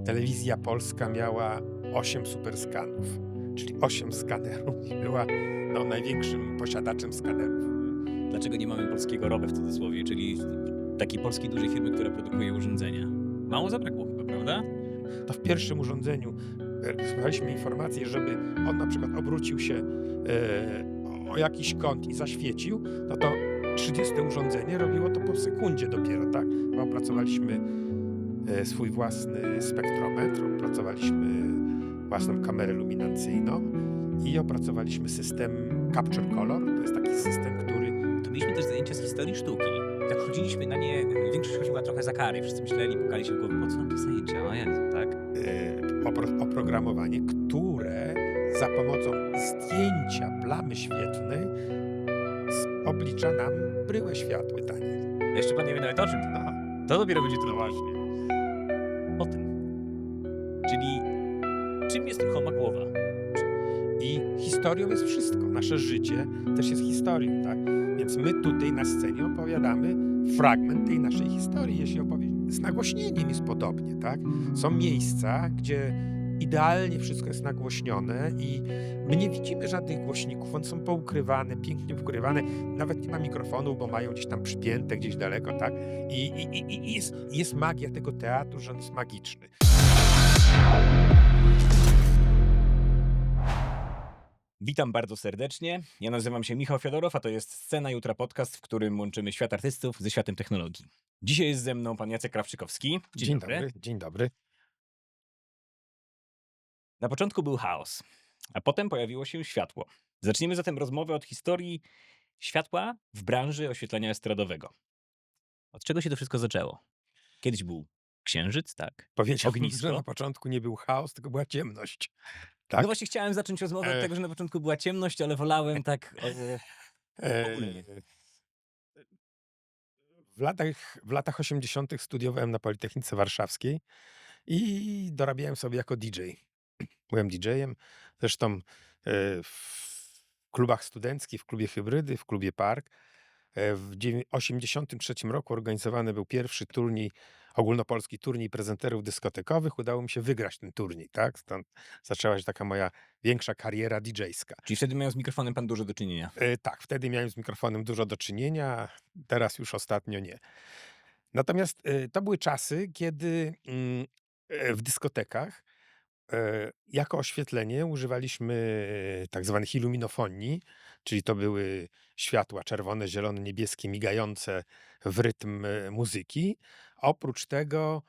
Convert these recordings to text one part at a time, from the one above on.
Telewizja Polska miała 8 superskanów, czyli 8 skanerów i była największym posiadaczem skanerów. Dlaczego nie mamy polskiego ROBE w cudzysłowie, czyli takiej polskiej dużej firmy, która produkuje urządzenia? Mało zabrakło chyba, prawda? To w pierwszym urządzeniu wysłaliśmy informację, żeby on na przykład obrócił się o jakiś kąt i zaświecił, no to 30 urządzenie robiło to po sekundzie dopiero, tak? Opracowaliśmy swój własny spektrometr, opracowaliśmy własną kamerę luminancyjną i opracowaliśmy system Capture Color. To jest taki system, który To mieliśmy też zajęcia z historii sztuki. Tak chodziliśmy na nie, większość chodziła trochę za kary. Wszyscy myśleli, pukali się w głowę, po co nam te zajęcia? O Jezu, tak? oprogramowanie, które za pomocą zdjęcia plamy świetlnej oblicza nam bryłę światła. Pytanie. A jeszcze pan nie wie nawet o czym. No, To dopiero będzie no trudno. właśnie. O tym. Czyli czym jest ruchoma głowa? I historią jest wszystko. Nasze życie też jest historią, tak? Więc my tutaj na scenie opowiadamy fragment tej naszej historii. Jeśli z nagłośnieniem jest podobnie, tak? Są miejsca, gdzie idealnie wszystko jest nagłośnione i my nie widzimy żadnych głośników. One są poukrywane, pięknie ukrywane. Nawet nie ma mikrofonów, bo mają gdzieś tam przypięte, gdzieś daleko, tak? I jest magia tego teatru, że on jest magiczny. Witam bardzo serdecznie. Ja nazywam się Michał Fiodorow, a to jest Scena Jutra podcast, w którym łączymy świat artystów ze światem technologii. Dzisiaj jest ze mną pan Jacek Krawczykowski. Dzień dobry. Dzień dobry. Na początku był chaos, a potem pojawiło się światło. Zaczniemy zatem rozmowę od historii światła w branży oświetlenia estradowego. Od czego się to wszystko zaczęło? Kiedyś był księżyc, tak? Powiedziałbym, że Ognisko. na początku nie był chaos, tylko była ciemność. No Tak? właśnie chciałem zacząć rozmowę od E, tego, że na początku była ciemność, ale wolałem tak e, ogólnie. w latach 80. studiowałem na Politechnice Warszawskiej i dorabiałem sobie jako DJ. Byłem DJ-em, zresztą w klubach studenckich, w klubie Hybrydy, w klubie Park. W 1983 roku organizowany był pierwszy turniej, ogólnopolski turniej prezenterów dyskotekowych. Udało mi się wygrać ten turniej, tak? Stąd zaczęła się taka moja większa kariera DJ-ska. Czyli wtedy miał z mikrofonem pan dużo do czynienia. Tak, wtedy miałem z mikrofonem dużo do czynienia, teraz już ostatnio nie. Natomiast to były czasy, kiedy w dyskotekach jako oświetlenie używaliśmy tak zwanych iluminofonii, czyli to były światła czerwone, zielone, niebieskie, migające w rytm muzyki. Oprócz tego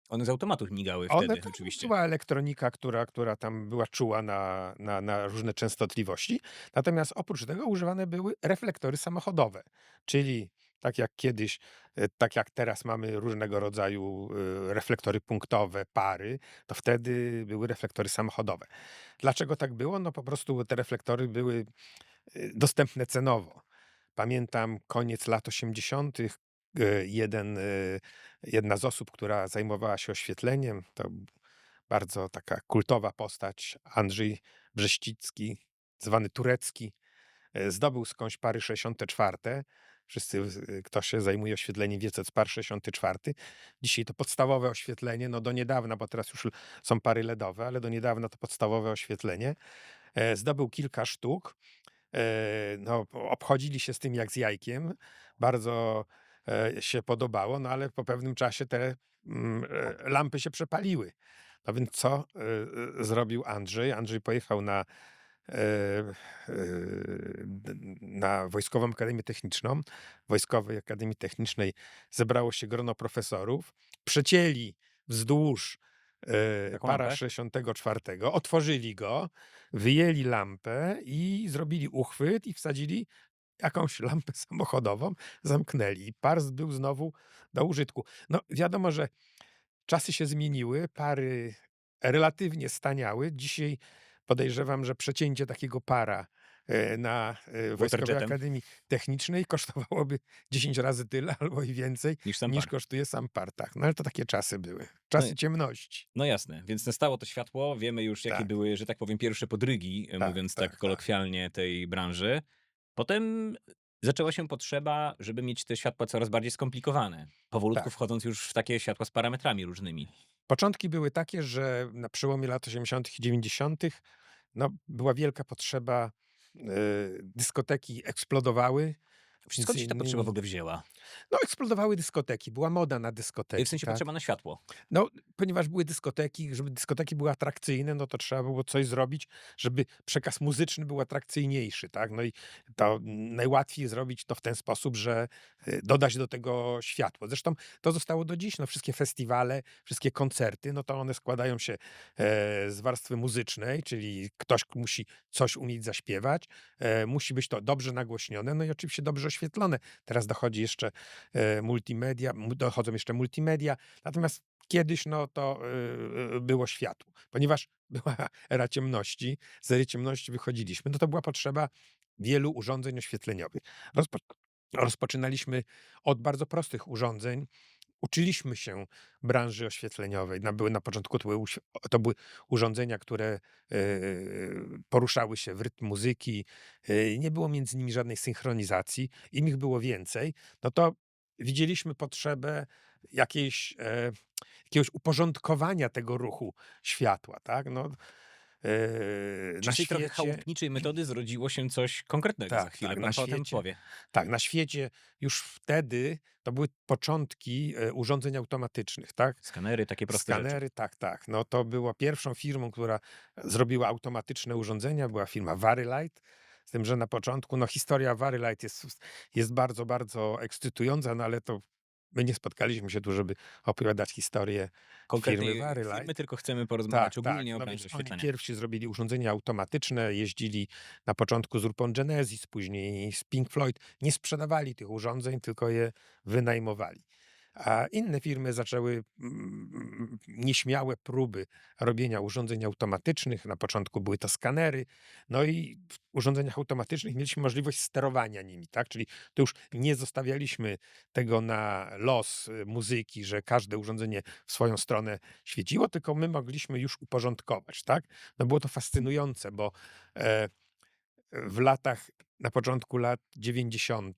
One z automatu migały one wtedy, to oczywiście. była elektronika, która tam była czuła na różne częstotliwości. Natomiast oprócz tego używane były reflektory samochodowe, czyli tak jak kiedyś, tak jak teraz mamy różnego rodzaju reflektory punktowe, pary, to wtedy były reflektory samochodowe. Dlaczego tak było? No po prostu te reflektory były dostępne cenowo. Pamiętam koniec lat 80. Jedna z osób, która zajmowała się oświetleniem, to bardzo taka kultowa postać, Andrzej Brześcicki, zwany Turecki, zdobył skądś pary 64. Wszyscy, kto się zajmuje oświetleniem, wie, co jest par 64. Dzisiaj to podstawowe oświetlenie, no do niedawna, bo teraz już są pary LEDowe, ale do niedawna to podstawowe oświetlenie. Zdobył kilka sztuk. No, obchodzili się z tym jak z jajkiem. Bardzo się podobało, no ale po pewnym czasie te lampy się przepaliły. No więc co zrobił Andrzej? Andrzej pojechał e, e, na Wojskową Akademię Techniczną. W Wojskowej Akademii Technicznej zebrało się grono profesorów, przecięli wzdłuż Taką para lampę? 64, otworzyli go, wyjęli lampę i zrobili uchwyt i wsadzili jakąś lampę samochodową, zamknęli i par był znowu do użytku. No wiadomo, że czasy się zmieniły, pary relatywnie staniały. Dzisiaj podejrzewam, że przecięcie takiego para na Wojskowej Waterjetem Akademii Technicznej kosztowałoby 10 razy tyle albo i więcej niż sam niż par. kosztuje sam par. Tak, no ale to takie czasy były. No, Czasy ciemności. no jasne, więc nastało to światło. Wiemy już, jakie Tak, były, że tak powiem, pierwsze podrygi, tak, mówiąc tak tak, tak. kolokwialnie, tej branży. Potem Zaczęła się potrzeba, żeby mieć te światła coraz bardziej skomplikowane, powolutku Tak. wchodząc już w takie światła z parametrami różnymi. Początki były takie, że na przełomie lat 80. i 90. no, była wielka potrzeba, dyskoteki eksplodowały. Skąd Między się ta potrzeba w innymi ogóle wzięła? no, eksplodowały dyskoteki, była moda na W dyskoteki, sensie tak. potrzeba na światło. No, ponieważ były dyskoteki, żeby dyskoteki były atrakcyjne, no to trzeba było coś zrobić, żeby przekaz muzyczny był atrakcyjniejszy, tak? No i to najłatwiej zrobić to w ten sposób, że dodać do tego światło. Zresztą to zostało do dziś, no wszystkie festiwale, wszystkie koncerty, no to one składają się z warstwy muzycznej, czyli ktoś musi coś umieć zaśpiewać, musi być to dobrze nagłośnione, no i oczywiście dobrze oświetlone. Teraz dochodzi jeszcze dochodzą jeszcze multimedia, natomiast kiedyś, no to, było światło. Ponieważ była era ciemności, z ery ciemności wychodziliśmy, no to była potrzeba wielu urządzeń oświetleniowych. Rozpo rozpoczynaliśmy od bardzo prostych urządzeń. Uczyliśmy się branży oświetleniowej. Na początku to były urządzenia, które, poruszały się w rytm muzyki. Nie było między nimi żadnej synchronizacji. Im ich było więcej, no to widzieliśmy potrzebę jakiejś, jakiegoś uporządkowania tego ruchu światła, tak? No, Czyli na z tej trochę świecie chałupniczej metody zrodziło się coś konkretnego za tak, chwilę. tak, Pan na o tym świecie powie. tak, na świecie już wtedy to były początki, urządzeń automatycznych, tak? Skanery, takie proste rzeczy. Skanery, tak, tak. No to była pierwszą firmą, która zrobiła automatyczne urządzenia, była firma Varilite. Z tym, że na początku, no historia Varilite jest bardzo, bardzo ekscytująca, no ale to my nie spotkaliśmy się tu, żeby opowiadać historię firmy Konkretnej firmy, Varilite. tylko chcemy porozmawiać Tak, tak. ogólnie o No branży więc oni oświetlenia. pierwsi zrobili urządzenia automatyczne, jeździli na początku z grupą Genesis, później z Pink Floyd. Nie sprzedawali tych urządzeń, tylko je wynajmowali. A inne firmy zaczęły nieśmiałe próby robienia urządzeń automatycznych. Na początku były to skanery. No i w urządzeniach automatycznych mieliśmy możliwość sterowania nimi, tak? Czyli to już nie zostawialiśmy tego na los muzyki, że każde urządzenie w swoją stronę świeciło, tylko my mogliśmy już uporządkować, tak? No było to fascynujące, bo e, na początku lat 90.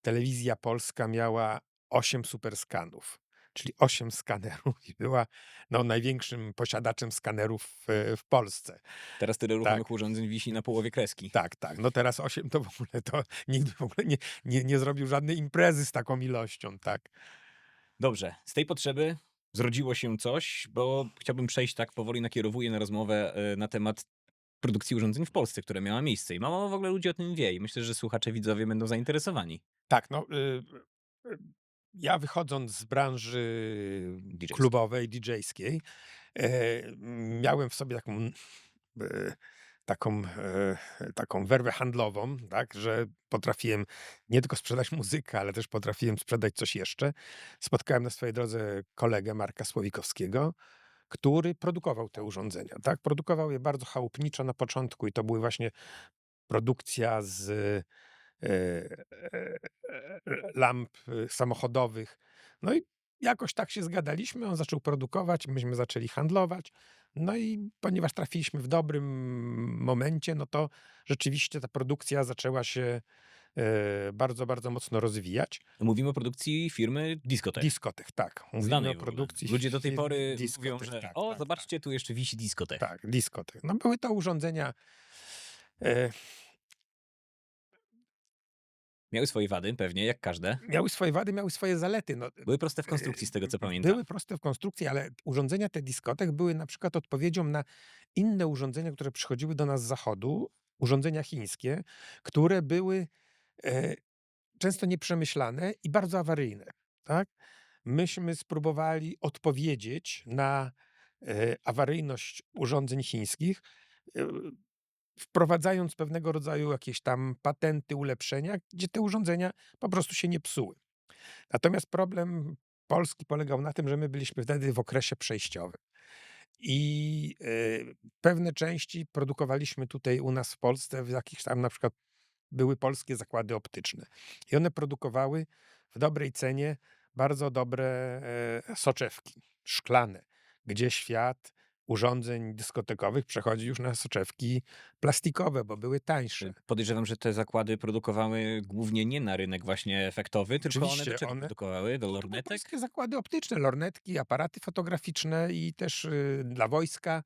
Telewizja Polska miała 8 superskanów, czyli 8 skanerów i była no, największym posiadaczem skanerów w Polsce. Teraz tyle Tak, ruchomych urządzeń wisi na połowie kreski. tak, tak. No teraz 8 to w ogóle to nikt w ogóle nie zrobił żadnej imprezy z taką ilością, tak. Dobrze, z tej potrzeby zrodziło się coś, bo chciałbym przejść tak powoli, nakierowuję na rozmowę na temat produkcji urządzeń w Polsce, która miała miejsce. I mało w ogóle ludzi o tym wie. I myślę, że słuchacze, widzowie będą zainteresowani. Tak, no, y, ja wychodząc z branży DJ-skiej. klubowej, DJ-skiej, miałem w sobie e, taką, taką werwę handlową, tak, że potrafiłem nie tylko sprzedać muzykę, ale też potrafiłem sprzedać coś jeszcze. Spotkałem na swojej drodze kolegę Marka Słowikowskiego, który produkował te urządzenia, tak. Produkował je bardzo chałupniczo na początku i to były właśnie produkcja z e, e, lamp samochodowych. No i jakoś tak się zgadaliśmy, on zaczął produkować, myśmy zaczęli handlować. No i ponieważ trafiliśmy w dobrym momencie, no to rzeczywiście ta produkcja zaczęła się bardzo, bardzo mocno rozwijać. Mówimy o produkcji firmy Discotech. Diskotek, tak. Mówimy o Znanej w ogóle. produkcji Ludzie do tej firmy pory mówią, Diskotek, że tak, o, tak, tak. zobaczcie, tu jeszcze wisi Discotech. Tak, Diskotek. No były to urządzenia e, Miały swoje wady, pewnie, jak każde. miały swoje wady, miały swoje zalety. No, Były proste w konstrukcji, z tego co pamiętam. były proste w konstrukcji, ale urządzenia te dyskotek były na przykład odpowiedzią na inne urządzenia, które przychodziły do nas z zachodu, urządzenia chińskie, które były e, często nieprzemyślane i bardzo awaryjne, tak? Myśmy spróbowali odpowiedzieć na awaryjność urządzeń chińskich, e, wprowadzając pewnego rodzaju jakieś tam patenty, ulepszenia, gdzie te urządzenia po prostu się nie psuły. Natomiast problem Polski polegał na tym, że my byliśmy wtedy w okresie przejściowym i, pewne części produkowaliśmy tutaj u nas w Polsce, w jakichś tam na przykład były polskie zakłady optyczne i one produkowały w dobrej cenie bardzo dobre, soczewki szklane, gdzie świat urządzeń dyskotekowych przechodzi już na soczewki plastikowe, bo były tańsze. Podejrzewam, że te zakłady produkowały głównie nie na rynek właśnie efektowy, tylko one do Oczywiście czego produkowały? Do to były lornetek? polskie zakłady optyczne, lornetki, aparaty fotograficzne i też, dla wojska.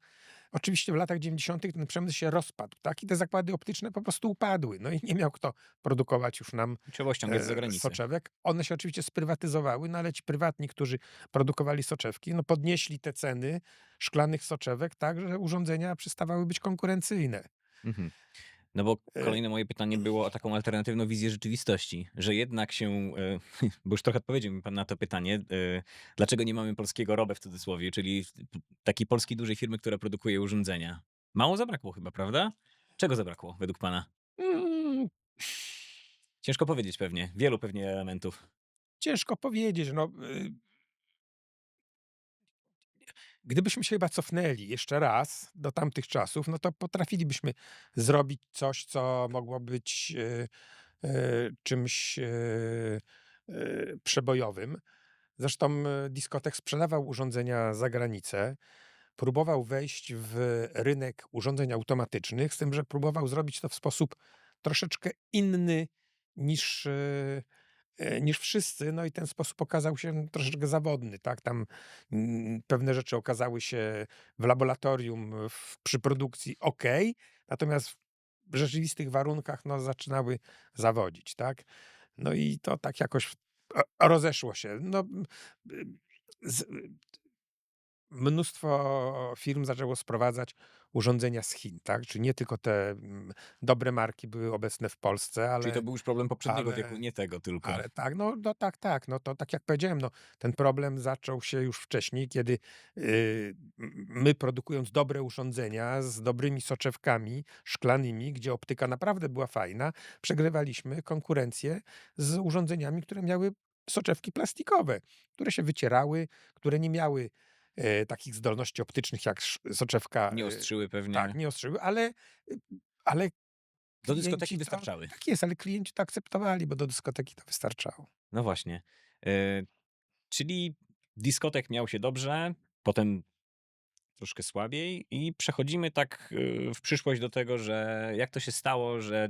Oczywiście w latach 90. ten przemysł się rozpadł, tak, i te zakłady optyczne po prostu upadły. No i nie miał kto produkować już nam, Trzeba było ściągać z zagranicy. soczewek. One się oczywiście sprywatyzowały, no ale ci prywatni, którzy produkowali soczewki, no podnieśli te ceny szklanych soczewek tak, że urządzenia przestawały być konkurencyjne. Mhm. No bo E, kolejne moje pytanie było o taką alternatywną wizję rzeczywistości, że jednak się, bo już trochę odpowiedział mi pan na to pytanie, dlaczego nie mamy polskiego ROBE w cudzysłowie, czyli takiej polskiej dużej firmy, która produkuje urządzenia. Mało zabrakło chyba, prawda? Czego zabrakło według pana? mm, Ciężko powiedzieć pewnie, wielu pewnie elementów. ciężko powiedzieć, no, gdybyśmy się chyba cofnęli jeszcze raz do tamtych czasów, no to potrafilibyśmy zrobić coś, co mogło być, czymś, przebojowym. Zresztą, Discotek sprzedawał urządzenia za granicę, próbował wejść w rynek urządzeń automatycznych, z tym, że próbował zrobić to w sposób troszeczkę inny niż, niż wszyscy, no i ten sposób okazał się troszeczkę zawodny, tak? Tam, pewne rzeczy okazały się w laboratorium, przy produkcji natomiast w rzeczywistych warunkach, no, zaczynały zawodzić, tak? No i to tak jakoś rozeszło się. No, y, z mnóstwo firm zaczęło sprowadzać urządzenia z Chin, tak? Czyli nie tylko te, dobre marki były obecne w Polsce, Czyli to ale był już problem poprzedniego wieku, ale nie tego tylko. ale tak, no tak, tak. No to tak jak powiedziałem, no, ten problem zaczął się już wcześniej, kiedy, my produkując dobre urządzenia z dobrymi soczewkami szklanymi, gdzie optyka naprawdę była fajna, przegrywaliśmy konkurencję z urządzeniami, które miały soczewki plastikowe, które się wycierały, które nie miały, takich zdolności optycznych jak soczewka, Nie ostrzyły tak, pewnie. nie ostrzyły, y, ale Do dyskoteki klienci to wystarczały. tak jest, ale klienci to akceptowali, bo do dyskoteki to wystarczało. No właśnie. E, czyli dyskotek miał się dobrze, potem troszkę słabiej i przechodzimy tak w przyszłość do tego, że jak to się stało, że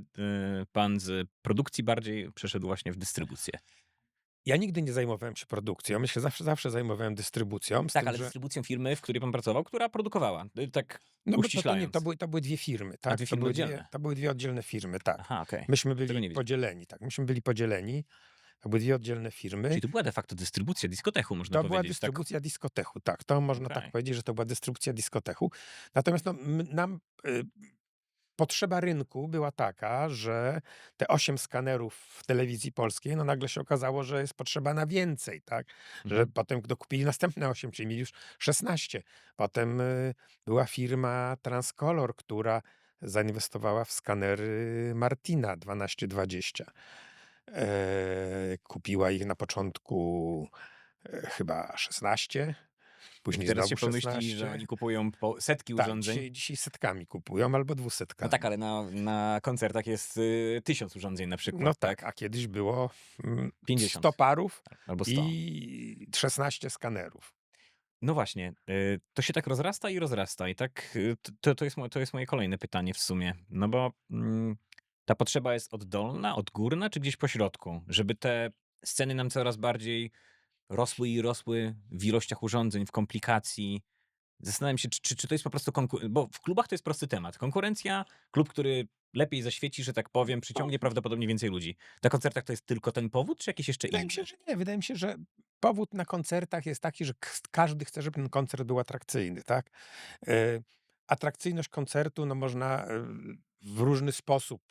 pan z produkcji bardziej przeszedł właśnie w dystrybucję. Ja nigdy nie zajmowałem się produkcją. My się zawsze zajmowałem dystrybucją, z Tak, tym, ale że dystrybucją firmy, w której pan pracował, która produkowała. Tak no bo to nie, uściślając. to były 2 firmy, A tak? dwie firmy oddzielne. To były 2 oddzielne firmy, tak. Aha, okej. Myśmy Tego byli nie wiedziałem. podzieleni, tak. Myśmy byli podzieleni. To były 2 oddzielne firmy. Czyli to była de facto dystrybucja dyskotechu, można To była powiedzieć, tak? dystrybucja dyskotechu, tak. To można tak Okej. powiedzieć, że to była dystrybucja dyskotechu. Natomiast no, nam, potrzeba rynku była taka, że te 8 skanerów w telewizji polskiej, no nagle się okazało, że jest potrzeba na więcej, tak? Że Mhm. potem dokupili następne 8, czyli mieli już 16. Potem, była firma Transcolor, która zainwestowała w skanery Martina 1220. Kupiła ich na początku, chyba 16, I później teraz się znowu pomyśli, że 16. oni kupują setki Tak, urządzeń. dzisiaj setkami kupują albo No tak, dwusetkami. ale na koncertach jest 1000 urządzeń na No przykład, tak, tak? a kiedyś było, 100 50 parów albo 100. i 16 skanerów. No właśnie, to się tak rozrasta i rozrasta i tak, to jest moje kolejne pytanie w sumie. No bo, ta potrzeba jest oddolna, odgórna czy gdzieś pośrodku? Żeby te sceny nam coraz bardziej rosły i rosły w ilościach urządzeń, w komplikacji. Zastanawiam się, czy to jest po prostu bo w klubach to jest prosty temat. Konkurencja, klub, który lepiej zaświeci, że tak powiem, No, przyciągnie prawdopodobnie więcej ludzi. Na koncertach to jest tylko ten powód, czy jakiś jeszcze wydaje mi się, inny? że nie. Wydaje mi się, że powód na koncertach jest taki, że każdy chce, żeby ten koncert był atrakcyjny, tak? E, Atrakcyjność koncertu, no można, w różny sposób,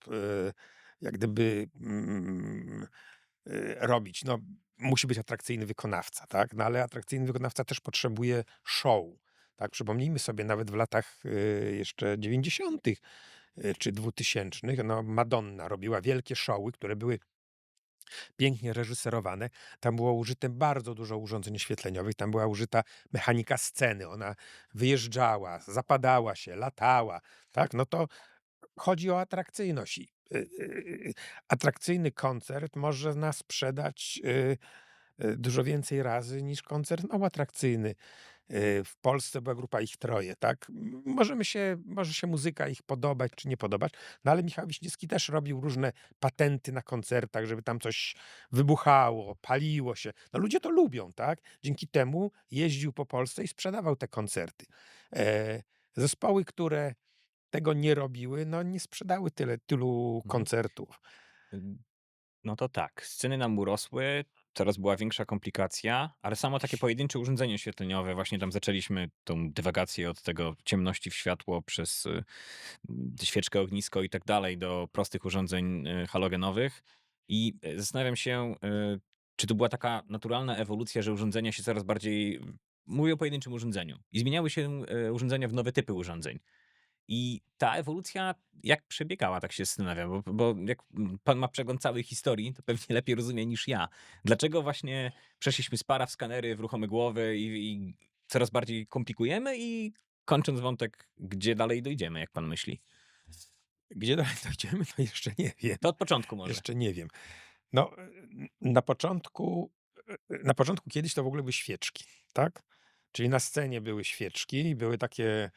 jak gdyby, robić. No, musi być atrakcyjny wykonawca, tak? No, ale atrakcyjny wykonawca też potrzebuje show, tak? Przypomnijmy sobie nawet w latach, jeszcze 90., czy 2000, no Madonna robiła wielkie showy, które były pięknie reżyserowane. Tam było użyte bardzo dużo urządzeń oświetleniowych, tam była użyta mechanika sceny. Ona wyjeżdżała, zapadała się, latała, tak? No to chodzi o atrakcyjność. Atrakcyjny koncert może nas sprzedać, dużo więcej razy niż koncert mało atrakcyjny. W Polsce była grupa Ich Troje, tak? Może się muzyka ich podobać czy nie podobać, no ale Michał Wiśniewski też robił różne patenty na koncertach, żeby tam coś wybuchało, paliło się. No ludzie to lubią, tak? Dzięki temu jeździł po Polsce i sprzedawał te koncerty. Zespoły, które tego nie robiły, no nie sprzedały tylu Mhm. koncertów. No to tak, sceny nam urosły, coraz była większa komplikacja, ale samo takie pojedyncze urządzenie oświetleniowe, właśnie tam zaczęliśmy tą dywagację od tego ciemności w światło przez świeczkę, ognisko i tak dalej do prostych urządzeń halogenowych. I zastanawiam się, czy to była taka naturalna ewolucja, że urządzenia się coraz bardziej, mówię o pojedynczym urządzeniu, i zmieniały się urządzenia w nowe typy urządzeń. I ta ewolucja jak przebiegała, tak się zastanawiam, bo jak pan ma przegląd całej historii, to pewnie lepiej rozumie niż ja. Dlaczego właśnie przeszliśmy z para w skanery, w ruchome głowy i coraz bardziej komplikujemy i kończąc wątek, gdzie dalej dojdziemy, jak pan myśli? Gdzie dalej dojdziemy, to jeszcze nie wiem. To od początku może. Jeszcze nie wiem. No, na początku kiedyś to w ogóle były świeczki, tak? Czyli na scenie były świeczki i były takie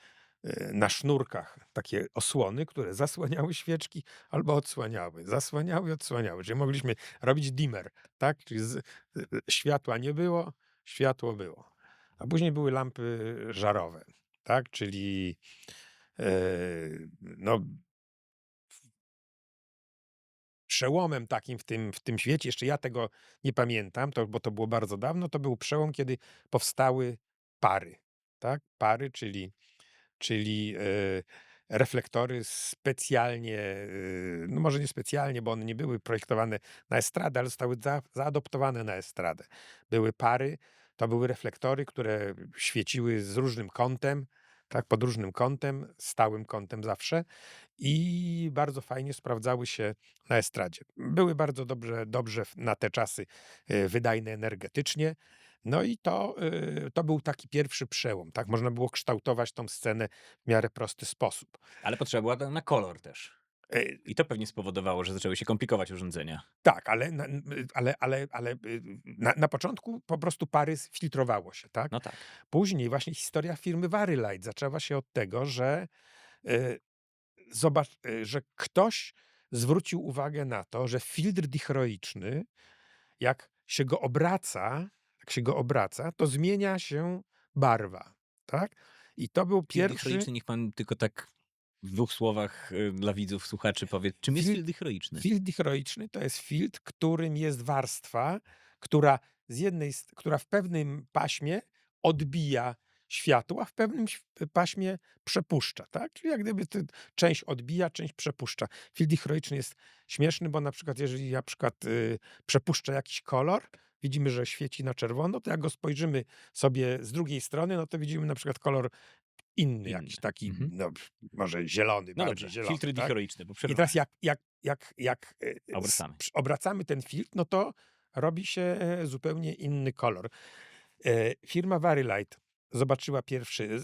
na sznurkach takie osłony, które zasłaniały świeczki albo odsłaniały. Zasłaniały i odsłaniały. Czyli mogliśmy robić dimmer, tak? Czyli światła nie było, światło było. A później były lampy żarowe, tak? Czyli e, no, przełomem takim w tym świecie, jeszcze ja tego nie pamiętam, bo to było bardzo dawno, to był przełom, kiedy powstały pary, tak? Pary, czyli reflektory specjalnie, no może nie specjalnie, bo one nie były projektowane na estradę, ale zostały zaadoptowane na estradę. Były pary, to były reflektory, które świeciły z różnym kątem, tak, pod różnym kątem, stałym kątem zawsze i bardzo fajnie sprawdzały się na estradzie. Były bardzo dobrze na te czasy wydajne energetycznie. No i to był taki pierwszy przełom, tak? Można było kształtować tą scenę w miarę prosty sposób. Ale potrzeba była na kolor też. E, I to pewnie spowodowało, że zaczęły się komplikować urządzenia. tak, ale na początku po prostu pary filtrowało się, tak? No tak. Później właśnie historia firmy Varylight zaczęła się od tego, e, że ktoś zwrócił uwagę na to, że filtr dichroiczny, jak się go obraca, to zmienia się barwa, tak? I to był Filtr pierwszy dichroiczny, niech pan tylko tak w 2 słowach dla widzów, słuchaczy powie, czym jest filtr filtr dichroiczny? filtr dichroiczny to jest filtr, którym jest warstwa, która która w pewnym paśmie odbija światło, a w pewnym paśmie przepuszcza, tak? Czyli jak gdyby część odbija, część przepuszcza. Filtr dichroiczny jest śmieszny, bo na przykład jeżeli na przykład przepuszcza jakiś kolor, widzimy, że świeci na czerwono, to jak go spojrzymy sobie z drugiej strony, no to widzimy na przykład kolor inny, Inny. jakiś taki, Mhm. no może zielony, No bardziej dobrze, zielony, filtry tak? dichroiczne, bo I teraz przerwałem. jak Obracamy. obracamy ten filtr, no to robi się zupełnie inny kolor. Firma Varylight zobaczyła pierwszy,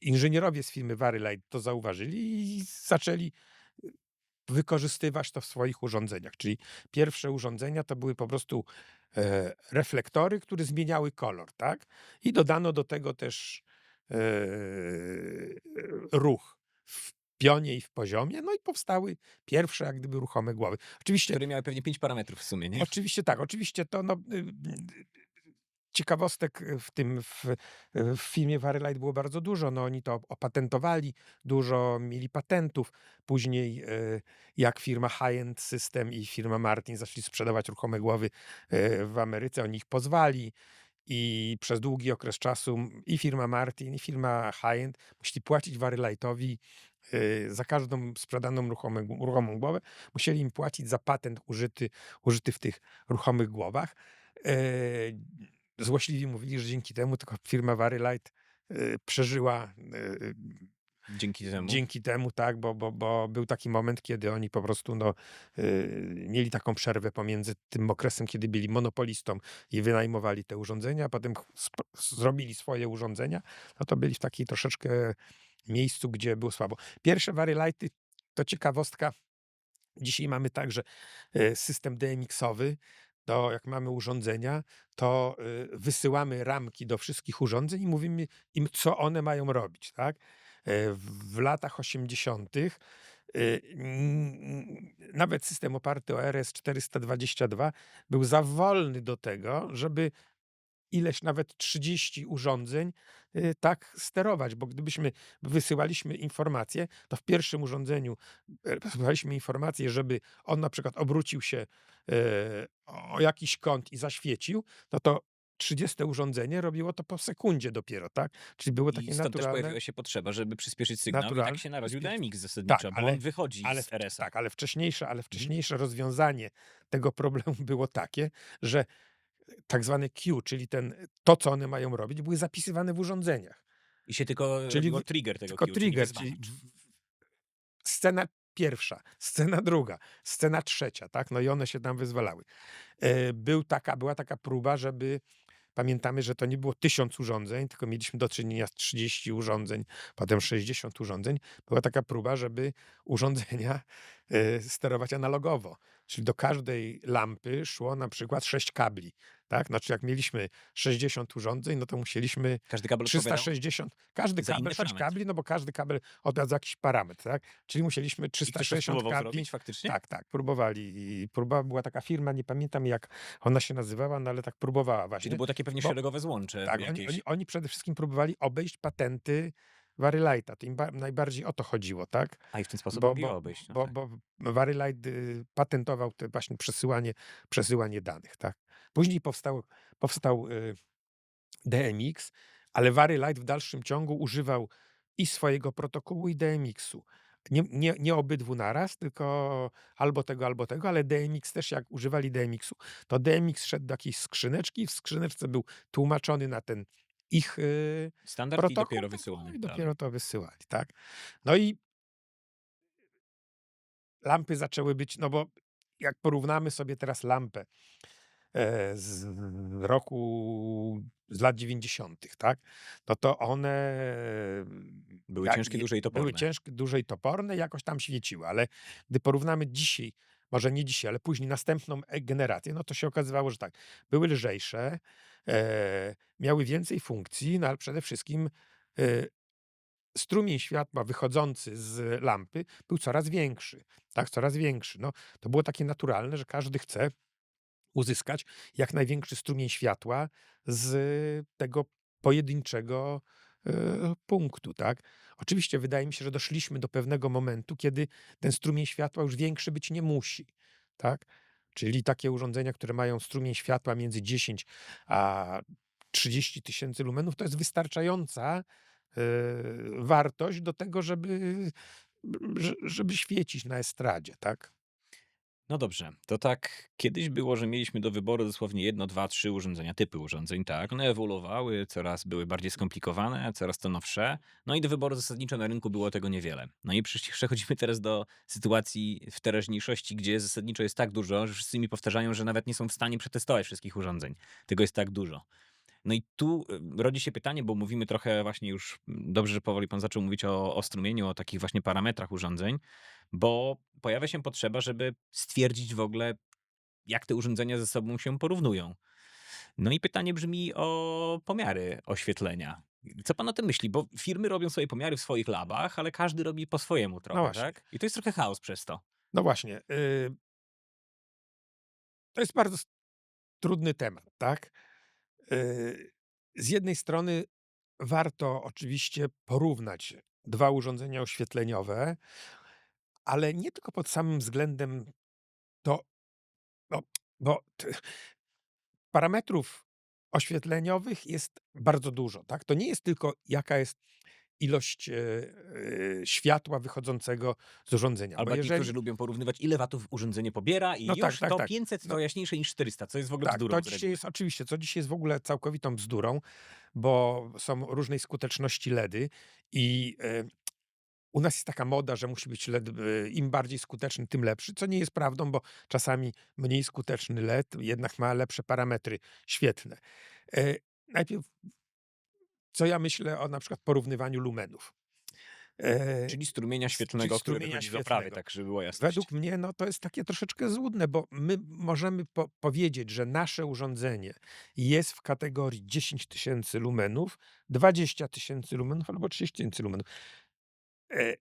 inżynierowie z firmy Varylight to zauważyli i zaczęli wykorzystywać to w swoich urządzeniach. Czyli pierwsze urządzenia to były po prostu reflektory, które zmieniały kolor, tak? I dodano do tego też e, ruch w pionie i w poziomie, no i powstały pierwsze jak gdyby ruchome głowy. Oczywiście, Które miały pewnie 5 parametrów w sumie, nie? oczywiście tak, oczywiście to no, ciekawostek w filmie Varylight było bardzo dużo. No, oni to opatentowali, dużo mieli patentów. Później, jak firma High-End System i firma Martin zaczęli sprzedawać ruchome głowy w Ameryce, oni ich pozwali. I przez długi okres czasu i firma Martin, i firma High-End musieli płacić Varylightowi za każdą sprzedaną ruchomą głowę. Musieli im płacić za patent użyty w tych ruchomych głowach. E, Złośliwi mówili, że dzięki temu tylko firma Varylight przeżyła Dzięki temu. dzięki temu, tak, bo był taki moment, kiedy oni po prostu no, mieli taką przerwę pomiędzy tym okresem, kiedy byli monopolistą i wynajmowali te urządzenia, a potem zrobili swoje urządzenia, no to byli w takiej troszeczkę miejscu, gdzie było słabo. Pierwsze Varylighty to ciekawostka. Dzisiaj mamy także system DMX-owy. to jak mamy urządzenia, to wysyłamy ramki do wszystkich urządzeń i mówimy im, co one mają robić, tak? W latach 80. Nawet system oparty o RS-422 był za wolny do tego, żeby ileś nawet 30 urządzeń tak sterować, bo gdybyśmy wysyłaliśmy informację, to w pierwszym urządzeniu wysyłaliśmy informację, żeby on na przykład obrócił się o jakiś kąt i zaświecił, no to 30 urządzenie robiło to po sekundzie dopiero, tak? Czyli było I takie stąd też naturalne, pojawiła się potrzeba, żeby przyspieszyć sygnał i tak naturalne się narodził przyspieszenie. DMX Tak, zasadniczo, bo on wychodzi z RS-a. tak, ale Mhm. wcześniejsze rozwiązanie tego problemu było takie, że tak zwane Q, czyli to, co one mają robić, były zapisywane w urządzeniach. I się tylko Czyli robiło trigger tego tylko Q, czyli trigger, wyzwanie. czyli scena pierwsza, scena druga, scena trzecia, tak? No i one się tam wyzwalały. Była taka próba, żeby pamiętamy, że to nie było 1000 urządzeń, tylko mieliśmy do czynienia z 30 urządzeń, potem 60 urządzeń. Była taka próba, żeby urządzenia sterować analogowo. Czyli do każdej lampy szło na przykład 6 kabli. Tak? Znaczy, jak mieliśmy 60 urządzeń, no to musieliśmy Każdy kabel odpowiadał 360, każdy za kabel inny 6 parametr. kabli, no bo każdy kabel odpowiada za jakiś parametr, tak? Czyli musieliśmy I ktoś to 360 spróbował kabli. zrobić faktycznie? Tak, tak, próbowali. I próba była taka firma, nie pamiętam jak ona się nazywała, no ale tak próbowała Czyli to właśnie. było takie pewnie Bo szeregowe złącze tak, jakieś. oni przede wszystkim próbowali obejść patenty Vari-Lighta. To im najbardziej o to chodziło, tak? A i w ten sposób Bo, mogli bo, obejść, no bo, tak. bo Vari-Light patentował te właśnie przesyłanie danych, tak? Później powstał DMX, ale Vari-Light w dalszym ciągu używał i swojego protokołu, i DMX-u. Nie obydwu naraz, tylko albo tego, ale DMX też, jak używali DMX-u, to DMX szedł do jakiejś skrzyneczki i w skrzyneczce był tłumaczony na ten ich Standard i protokół, dopiero tak, no wysyłany i dalej. dopiero to wysyłali, tak. No i lampy zaczęły być, no bo jak porównamy sobie teraz lampę z z lat 90., tak? No to one Były ciężkie, duże i były toporne. ciężkie, duże i toporne, jakoś tam świeciły, ale gdy porównamy dzisiaj, może nie dzisiaj, ale później następną generację, no to się okazywało, że tak, były lżejsze, miały więcej funkcji, no ale przede wszystkim e, strumień światła wychodzący z lampy był coraz większy, tak, coraz większy. No, to było takie naturalne, że każdy chce uzyskać jak największy strumień światła z tego pojedynczego punktu, tak. Oczywiście wydaje mi się, że doszliśmy do pewnego momentu, kiedy ten strumień światła już większy być nie musi, tak. Czyli takie urządzenia, które mają strumień światła między 10 a 30 000 lumenów, to jest wystarczająca wartość do tego, żeby świecić na estradzie, tak. No dobrze, to tak kiedyś było, że mieliśmy do wyboru dosłownie 1, 2, 3 urządzenia, typy urządzeń, tak. One ewoluowały, coraz były bardziej skomplikowane, coraz to nowsze. No i do wyboru zasadniczo na rynku było tego niewiele. No i przechodzimy teraz do sytuacji w teraźniejszości, gdzie zasadniczo jest tak dużo, że wszyscy mi powtarzają, że nawet nie są w stanie przetestować wszystkich urządzeń. Tego jest tak dużo. No i tu rodzi się pytanie, bo mówimy trochę właśnie już, dobrze, że powoli pan zaczął mówić o strumieniu, o takich właśnie parametrach urządzeń, bo pojawia się potrzeba, żeby stwierdzić w ogóle, jak te urządzenia ze sobą się porównują. No i pytanie brzmi o pomiary oświetlenia. Co pan o tym myśli? Bo firmy robią sobie pomiary w swoich labach, ale każdy robi po swojemu No trochę, właśnie, tak? I to jest trochę chaos przez to. no właśnie, to jest bardzo trudny temat, tak? Z jednej strony warto oczywiście porównać 2 urządzenia oświetleniowe, ale nie tylko pod samym względem to no, bo parametrów oświetleniowych jest bardzo dużo, tak? To nie jest tylko jaka jest ilość światła wychodzącego z urządzenia, bo Albo jak niektórzy jeżeli lubią porównywać, ile watów urządzenie pobiera i no tak, już tak, to tak. 500 No to jaśniejsze niż 400, co jest w ogóle tak, to bzdurą z dzisiaj reguły. jest oczywiście, co dzisiaj jest w ogóle całkowitą bzdurą, bo są różnej skuteczności LEDy i u nas jest taka moda, że musi być LED, im bardziej skuteczny, tym lepszy, co nie jest prawdą, bo czasami mniej skuteczny LED jednak ma lepsze parametry świetlne. Najpierw, co ja myślę o na przykład porównywaniu lumenów. e, Czyli strumienia czyli świetlnego, które strumienia wychodzi z oprawy, świetlnego. tak żeby była jasność. Według mnie no, to jest takie troszeczkę złudne, bo my możemy powiedzieć, że nasze urządzenie jest w kategorii 10 000 lumenów, 20 000 lumenów albo 30 000 lumenów. E,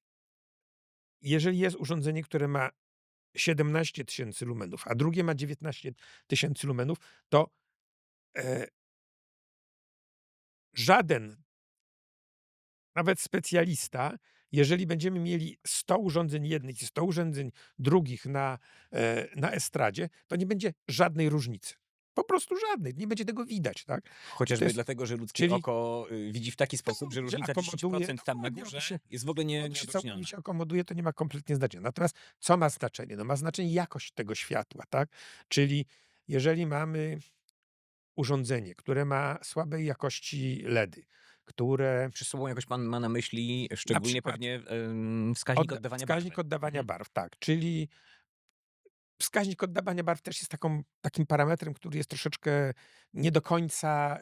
Jeżeli jest urządzenie, które ma 17 000 lumenów, a drugie ma 19 000 lumenów, to e, żaden, nawet specjalista, jeżeli będziemy mieli 100 urządzeń jednych i 100 urządzeń drugich na estradzie, to nie będzie żadnej różnicy. Po prostu żadnej. Nie będzie tego widać, tak? To Chociażby jest, dlatego, że ludzkie czyli oko widzi w taki sposób, że że różnica akomoduje, 10% tam na dokładnie, górze jest w ogóle on się nieodróżnialna. całkowicie akomoduje, to nie ma kompletnie znaczenia. Natomiast co ma znaczenie? No ma znaczenie jakość tego światła, tak? Czyli jeżeli mamy urządzenie, które ma słabej jakości LEDy, które Przez słową jakoś pan ma na myśli na szczególnie przykład pewnie wskaźnik oddawania barwy. wskaźnik oddawania Mhm. barw, tak. Czyli wskaźnik oddawania barw też jest takim parametrem, który jest troszeczkę nie do końca,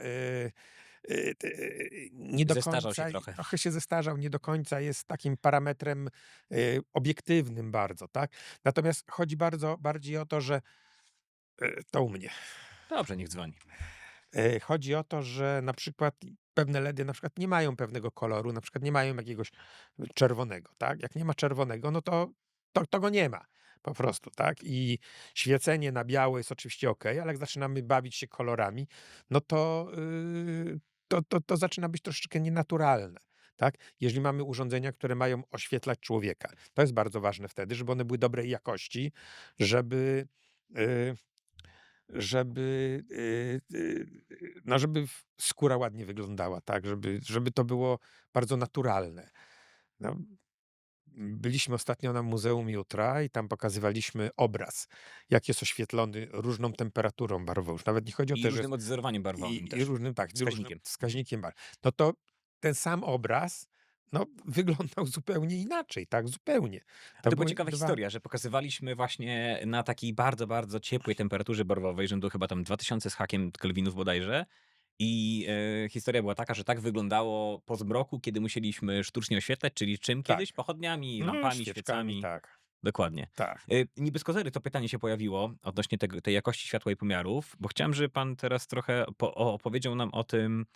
nie do Zestarzał się końca trochę. trochę się zestarzał, nie do końca jest takim parametrem, obiektywnym bardzo, tak. Natomiast chodzi bardziej o to, że to u mnie. Dobrze, niech dzwoni. Chodzi o to, że na przykład pewne LEDy na przykład nie mają pewnego koloru, na przykład nie mają jakiegoś czerwonego, tak? Jak nie ma czerwonego, no to go nie ma po prostu, tak? I świecenie na biało jest oczywiście okej, ale jak zaczynamy bawić się kolorami, no to zaczyna być troszeczkę nienaturalne, tak? Jeżeli mamy urządzenia, które mają oświetlać człowieka, to jest bardzo ważne wtedy, żeby one były dobrej jakości, żeby, y, żeby skóra ładnie wyglądała, tak, żeby to było bardzo naturalne. No, byliśmy ostatnio na Muzeum Jutra i tam pokazywaliśmy obraz, jak jest oświetlony różną temperaturą barwową. Już nawet nie chodzi o I to, że różnym odwzorowaniem barwowym i też. różnym, tak, różnym Wskaźnikiem. Mhm. wskaźnikiem barw. No to ten sam obraz, no, wyglądał zupełnie inaczej, tak, zupełnie. A To to była były ciekawa 2. historia, że pokazywaliśmy właśnie na takiej bardzo, bardzo ciepłej temperaturze barwowej, rzędu chyba tam 2000 z hakiem kelwinów bodajże. I historia była taka, że tak wyglądało po zmroku, kiedy musieliśmy sztucznie oświetlać, czyli czym Tak. kiedyś? Pochodniami, No, lampami, świeczkami, świecami. tak, Dokładnie. tak. Niby z kozery to pytanie się pojawiło odnośnie tej jakości światła i pomiarów, bo chciałem, żeby pan teraz trochę opowiedział nam o tym,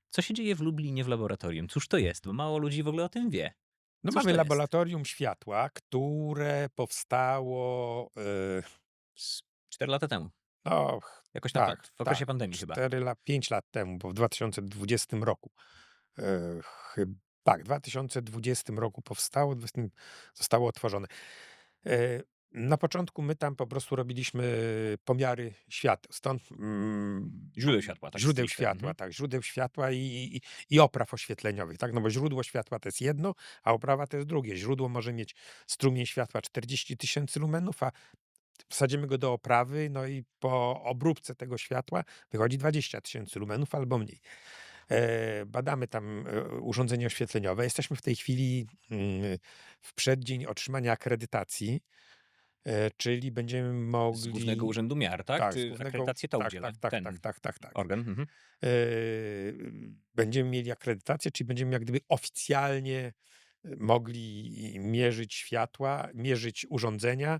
co się dzieje w Lublinie w laboratorium. Cóż to jest? Bo mało ludzi w ogóle o tym wie. No Cóż mamy to jest? laboratorium światła, które powstało, Z 4 lata temu. no Jakoś tam tak, w okresie tak, pandemii chyba. 5 lat temu, bo w 2020 roku. Tak, w 2020 roku powstało, 20 zostało otworzone. E, Na początku my tam po prostu robiliśmy pomiary świateł, stąd Źródeł światła, tak źródeł stricte. światła, Mhm. tak, źródeł światła i opraw oświetleniowych, tak, no bo źródło światła to jest jedno, a oprawa to jest drugie. Źródło może mieć strumień światła 40 000 lumenów, a wsadzimy go do oprawy, no i po obróbce tego światła wychodzi 20 000 lumenów albo mniej. Badamy tam urządzenia oświetleniowe. Jesteśmy w tej chwili w przeddzień otrzymania akredytacji, czyli będziemy Z Głównego mogli. Urzędu Miar, tak? Tak, z Czy głównego. akredytację to Tak, udziela? tak, tak, tak, Ten tak, tak, tak. organ. Mhm. E, Będziemy mieli akredytację, czyli będziemy jak gdyby oficjalnie mogli mierzyć światła, mierzyć urządzenia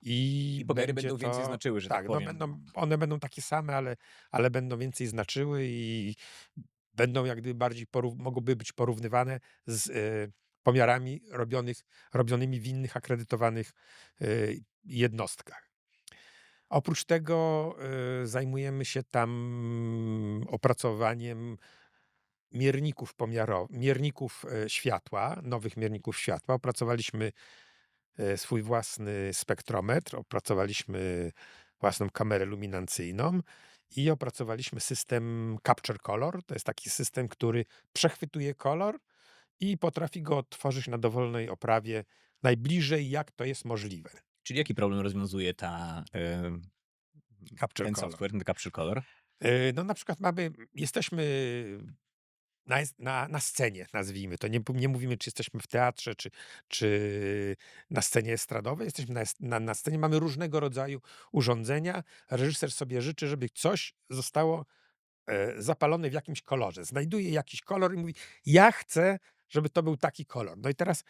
i I pomiary będzie będą więcej to. znaczyły, że tak Tak, no powiem. one będą takie same, ale będą więcej znaczyły i będą jak gdyby bardziej mogłyby być porównywane z pomiarami robionymi w innych akredytowanych e, jednostkach. Oprócz tego zajmujemy się tam opracowaniem mierników światła, nowych mierników światła. Opracowaliśmy swój własny spektrometr, opracowaliśmy własną kamerę luminancyjną i opracowaliśmy system Capture Color. To jest taki system, który przechwytuje kolor i potrafi go odtworzyć na dowolnej oprawie najbliżej, jak to jest możliwe. Czyli jaki problem rozwiązuje Capture ten Color. software, ten Capture Color? No na przykład jesteśmy na scenie, nazwijmy to. Nie mówimy, czy jesteśmy w teatrze, czy na scenie estradowej. Jesteśmy na scenie, mamy różnego rodzaju urządzenia. Reżyser sobie życzy, żeby coś zostało zapalone w jakimś kolorze. Znajduje jakiś kolor i mówi: ja chcę, żeby to był taki kolor. No i teraz,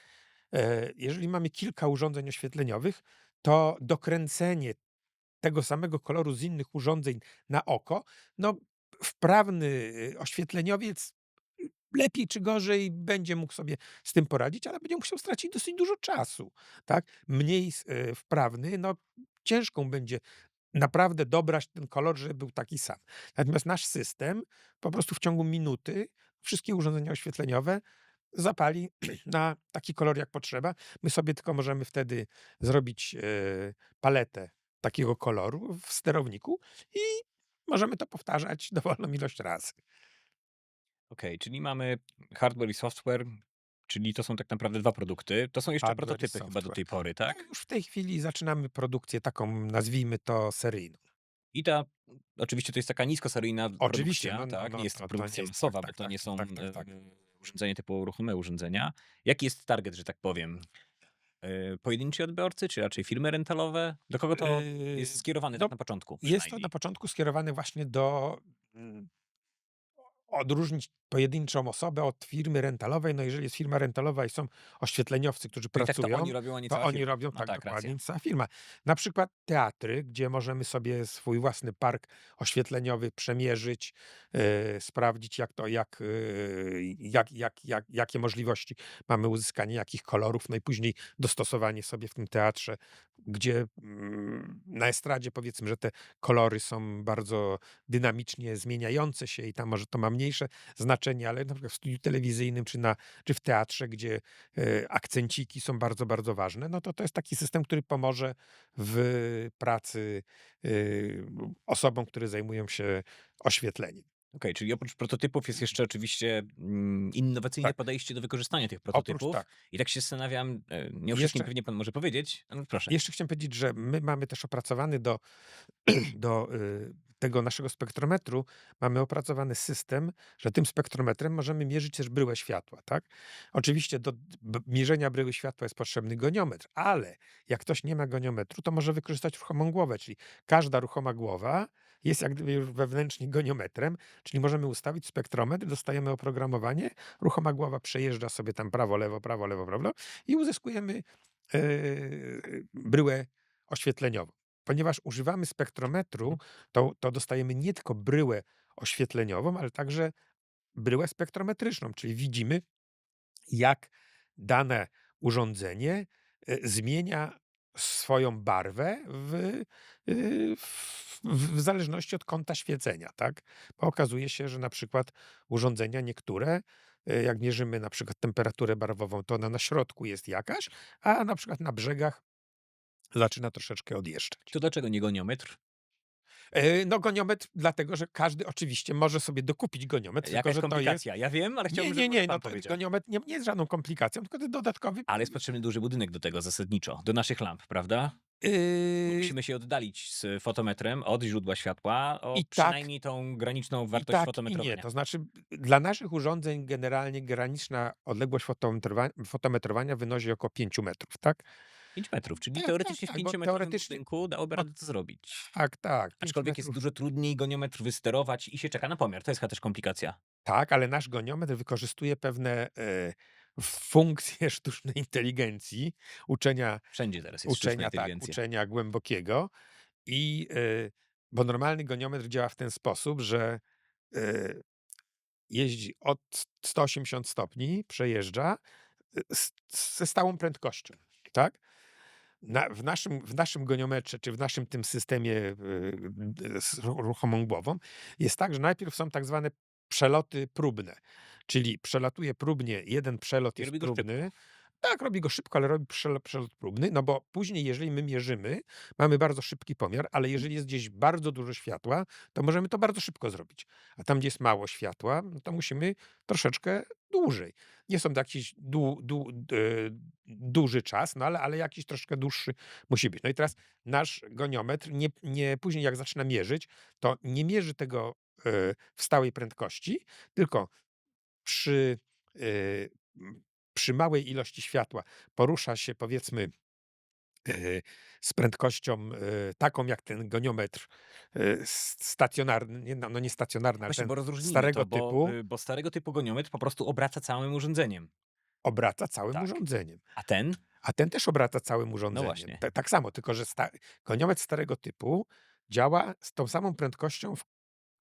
jeżeli mamy kilka urządzeń oświetleniowych, to dokręcenie tego samego koloru z innych urządzeń na oko, no wprawny oświetleniowiec lepiej czy gorzej będzie mógł sobie z tym poradzić, ale będzie musiał stracić dosyć dużo czasu, tak? Mniej wprawny, no ciężko mu będzie naprawdę dobrać ten kolor, żeby był taki sam. Natomiast nasz system po prostu w ciągu minuty wszystkie urządzenia oświetleniowe zapali na taki kolor, jak potrzeba. My sobie tylko możemy wtedy zrobić, paletę takiego koloru w sterowniku i możemy to powtarzać dowolną ilość razy. Okej, czyli mamy hardware i software, czyli to są tak naprawdę 2 produkty. To są jeszcze Hardware i prototypy chyba do software. tej pory, No tak? już w tej chwili zaczynamy produkcję taką, nazwijmy to, seryjną. I ta oczywiście to jest taka niskoseryjna Oczywiście, produkcja, tak? Nie jest to to nie produkcja jest tak, masowa, bo tak, to tak, nie są, tak, tak, tak. urządzenia typu ruchome urządzenia. Jaki jest target, że tak powiem? Pojedynczy odbiorcy, czy raczej firmy rentalowe? Do kogo to jest Yy, skierowane tak no, na początku jest to na przynajmniej? początku skierowane właśnie do mm, odróżnić pojedynczą osobę od firmy rentalowej. No jeżeli jest firma rentalowa i są oświetleniowcy, którzy Czyli tak to pracują, oni robią, a nie to cała oni firma. robią No tak tak, dokładnie racja. jak cała firma. Na przykład teatry, gdzie możemy sobie swój własny park oświetleniowy przemierzyć, sprawdzić jakie możliwości mamy uzyskania jakich kolorów, no i później dostosowanie sobie w tym teatrze, gdzie na estradzie powiedzmy, że te kolory są bardzo dynamicznie zmieniające się i tam może to ma mniejsze znaczenie, ale na przykład w studiu telewizyjnym czy w teatrze, gdzie akcenciki są bardzo, bardzo ważne, no to jest taki system, który pomoże w pracy osobom, które zajmują się oświetleniem. Okej, czyli oprócz prototypów jest jeszcze oczywiście innowacyjne Tak, podejście do wykorzystania tych oprócz prototypów. tak. I tak się zastanawiam, nie o wszystkim Jeszcze, pewnie pan może powiedzieć. No proszę. jeszcze chciałem powiedzieć, że my mamy też opracowany do tego naszego spektrometru mamy opracowany system, że tym spektrometrem możemy mierzyć też bryłę światła, tak? Oczywiście do mierzenia bryły światła jest potrzebny goniometr, ale jak ktoś nie ma goniometru, to może wykorzystać ruchomą głowę, czyli każda ruchoma głowa jest jak gdyby już wewnętrznie goniometrem, czyli możemy ustawić spektrometr, dostajemy oprogramowanie, ruchoma głowa przejeżdża sobie tam prawo, lewo, prawo, lewo, prawo i uzyskujemy bryłę oświetleniową. Ponieważ używamy spektrometru, to dostajemy nie tylko bryłę oświetleniową, ale także bryłę spektrometryczną, czyli widzimy, jak dane urządzenie zmienia swoją barwę w zależności od kąta świecenia, tak? Bo okazuje się, że na przykład urządzenia niektóre, jak mierzymy na przykład temperaturę barwową, to ona na środku jest jakaś, a na przykład na brzegach zaczyna troszeczkę odjeżdżać. To dlaczego nie goniometr? No goniometr dlatego, że każdy oczywiście może sobie dokupić goniometr, Jaka tylko jest że to jest komplikacja? Ja wiem, ale nie, chciałbym, nie, żeby może nie, no pan to powiedział. goniometr nie jest żadną komplikacją, tylko to jest dodatkowy Ale jest potrzebny duży budynek do tego zasadniczo, do naszych lamp, prawda? Bo yy, musimy się oddalić z fotometrem od źródła światła o i tak, przynajmniej tą graniczną i wartość tak, i nie. fotometrowania. To znaczy dla naszych urządzeń generalnie graniczna odległość fotometrowania wynosi około 5 metrów, tak? 5 metrów, czyli Tak, tak, teoretycznie w tak, bo 5-metrowym teoretycznie budynku dałoby no radę to zrobić. tak, tak, 5 Aczkolwiek jest metrów. dużo trudniej goniometr wysterować i się czeka na pomiar. To jest chyba też komplikacja. Tak, ale nasz goniometr wykorzystuje pewne, funkcje sztucznej inteligencji, uczenia Wszędzie teraz jest sztuczna uczenia tak, inteligencja. uczenia głębokiego i, bo normalny goniometr działa w ten sposób, że, y, jeździ od 180 stopni, przejeżdża, ze stałą prędkością, tak? W naszym goniometrze, czy w naszym tym systemie, z ruchomą głową jest tak, że najpierw są tak zwane przeloty próbne, czyli przelatuje próbnie, jeden przelot I jest robi go szybko. próbny. Tak, robi go szybko, ale robi przelot próbny, no bo później, jeżeli my mierzymy, mamy bardzo szybki pomiar, ale jeżeli jest gdzieś bardzo dużo światła, to możemy to bardzo szybko zrobić. A tam, gdzie jest mało światła, no to musimy troszeczkę dłużej. Nie są to jakiś duży czas, no ale jakiś troszkę dłuższy musi być. No i teraz nasz goniometr później jak zaczyna mierzyć, to nie mierzy tego w stałej prędkości, tylko przy, e, przy małej ilości światła porusza się powiedzmy e, z prędkością taką jak ten goniometr stacjonarny, nie stacjonarny, ale Właśnie, ten bo rozróżnijmy starego to, typu. bo starego typu goniometr po prostu obraca całym urządzeniem. obraca całym Tak. urządzeniem. A ten? A ten też obraca całym No urządzeniem. właśnie. Tak samo, tylko że goniometr starego typu działa z tą samą prędkością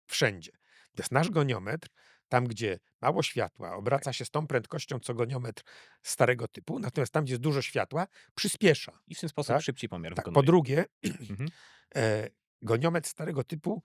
wszędzie. To jest nasz goniometr, tam gdzie mało światła, Tak. obraca się z tą prędkością, co goniometr starego typu, natomiast tam, gdzie jest dużo światła, przyspiesza. I w ten sposób Tak? szybciej pomiar Tak. Po wykonuje. drugie, Mhm. goniometr starego typu,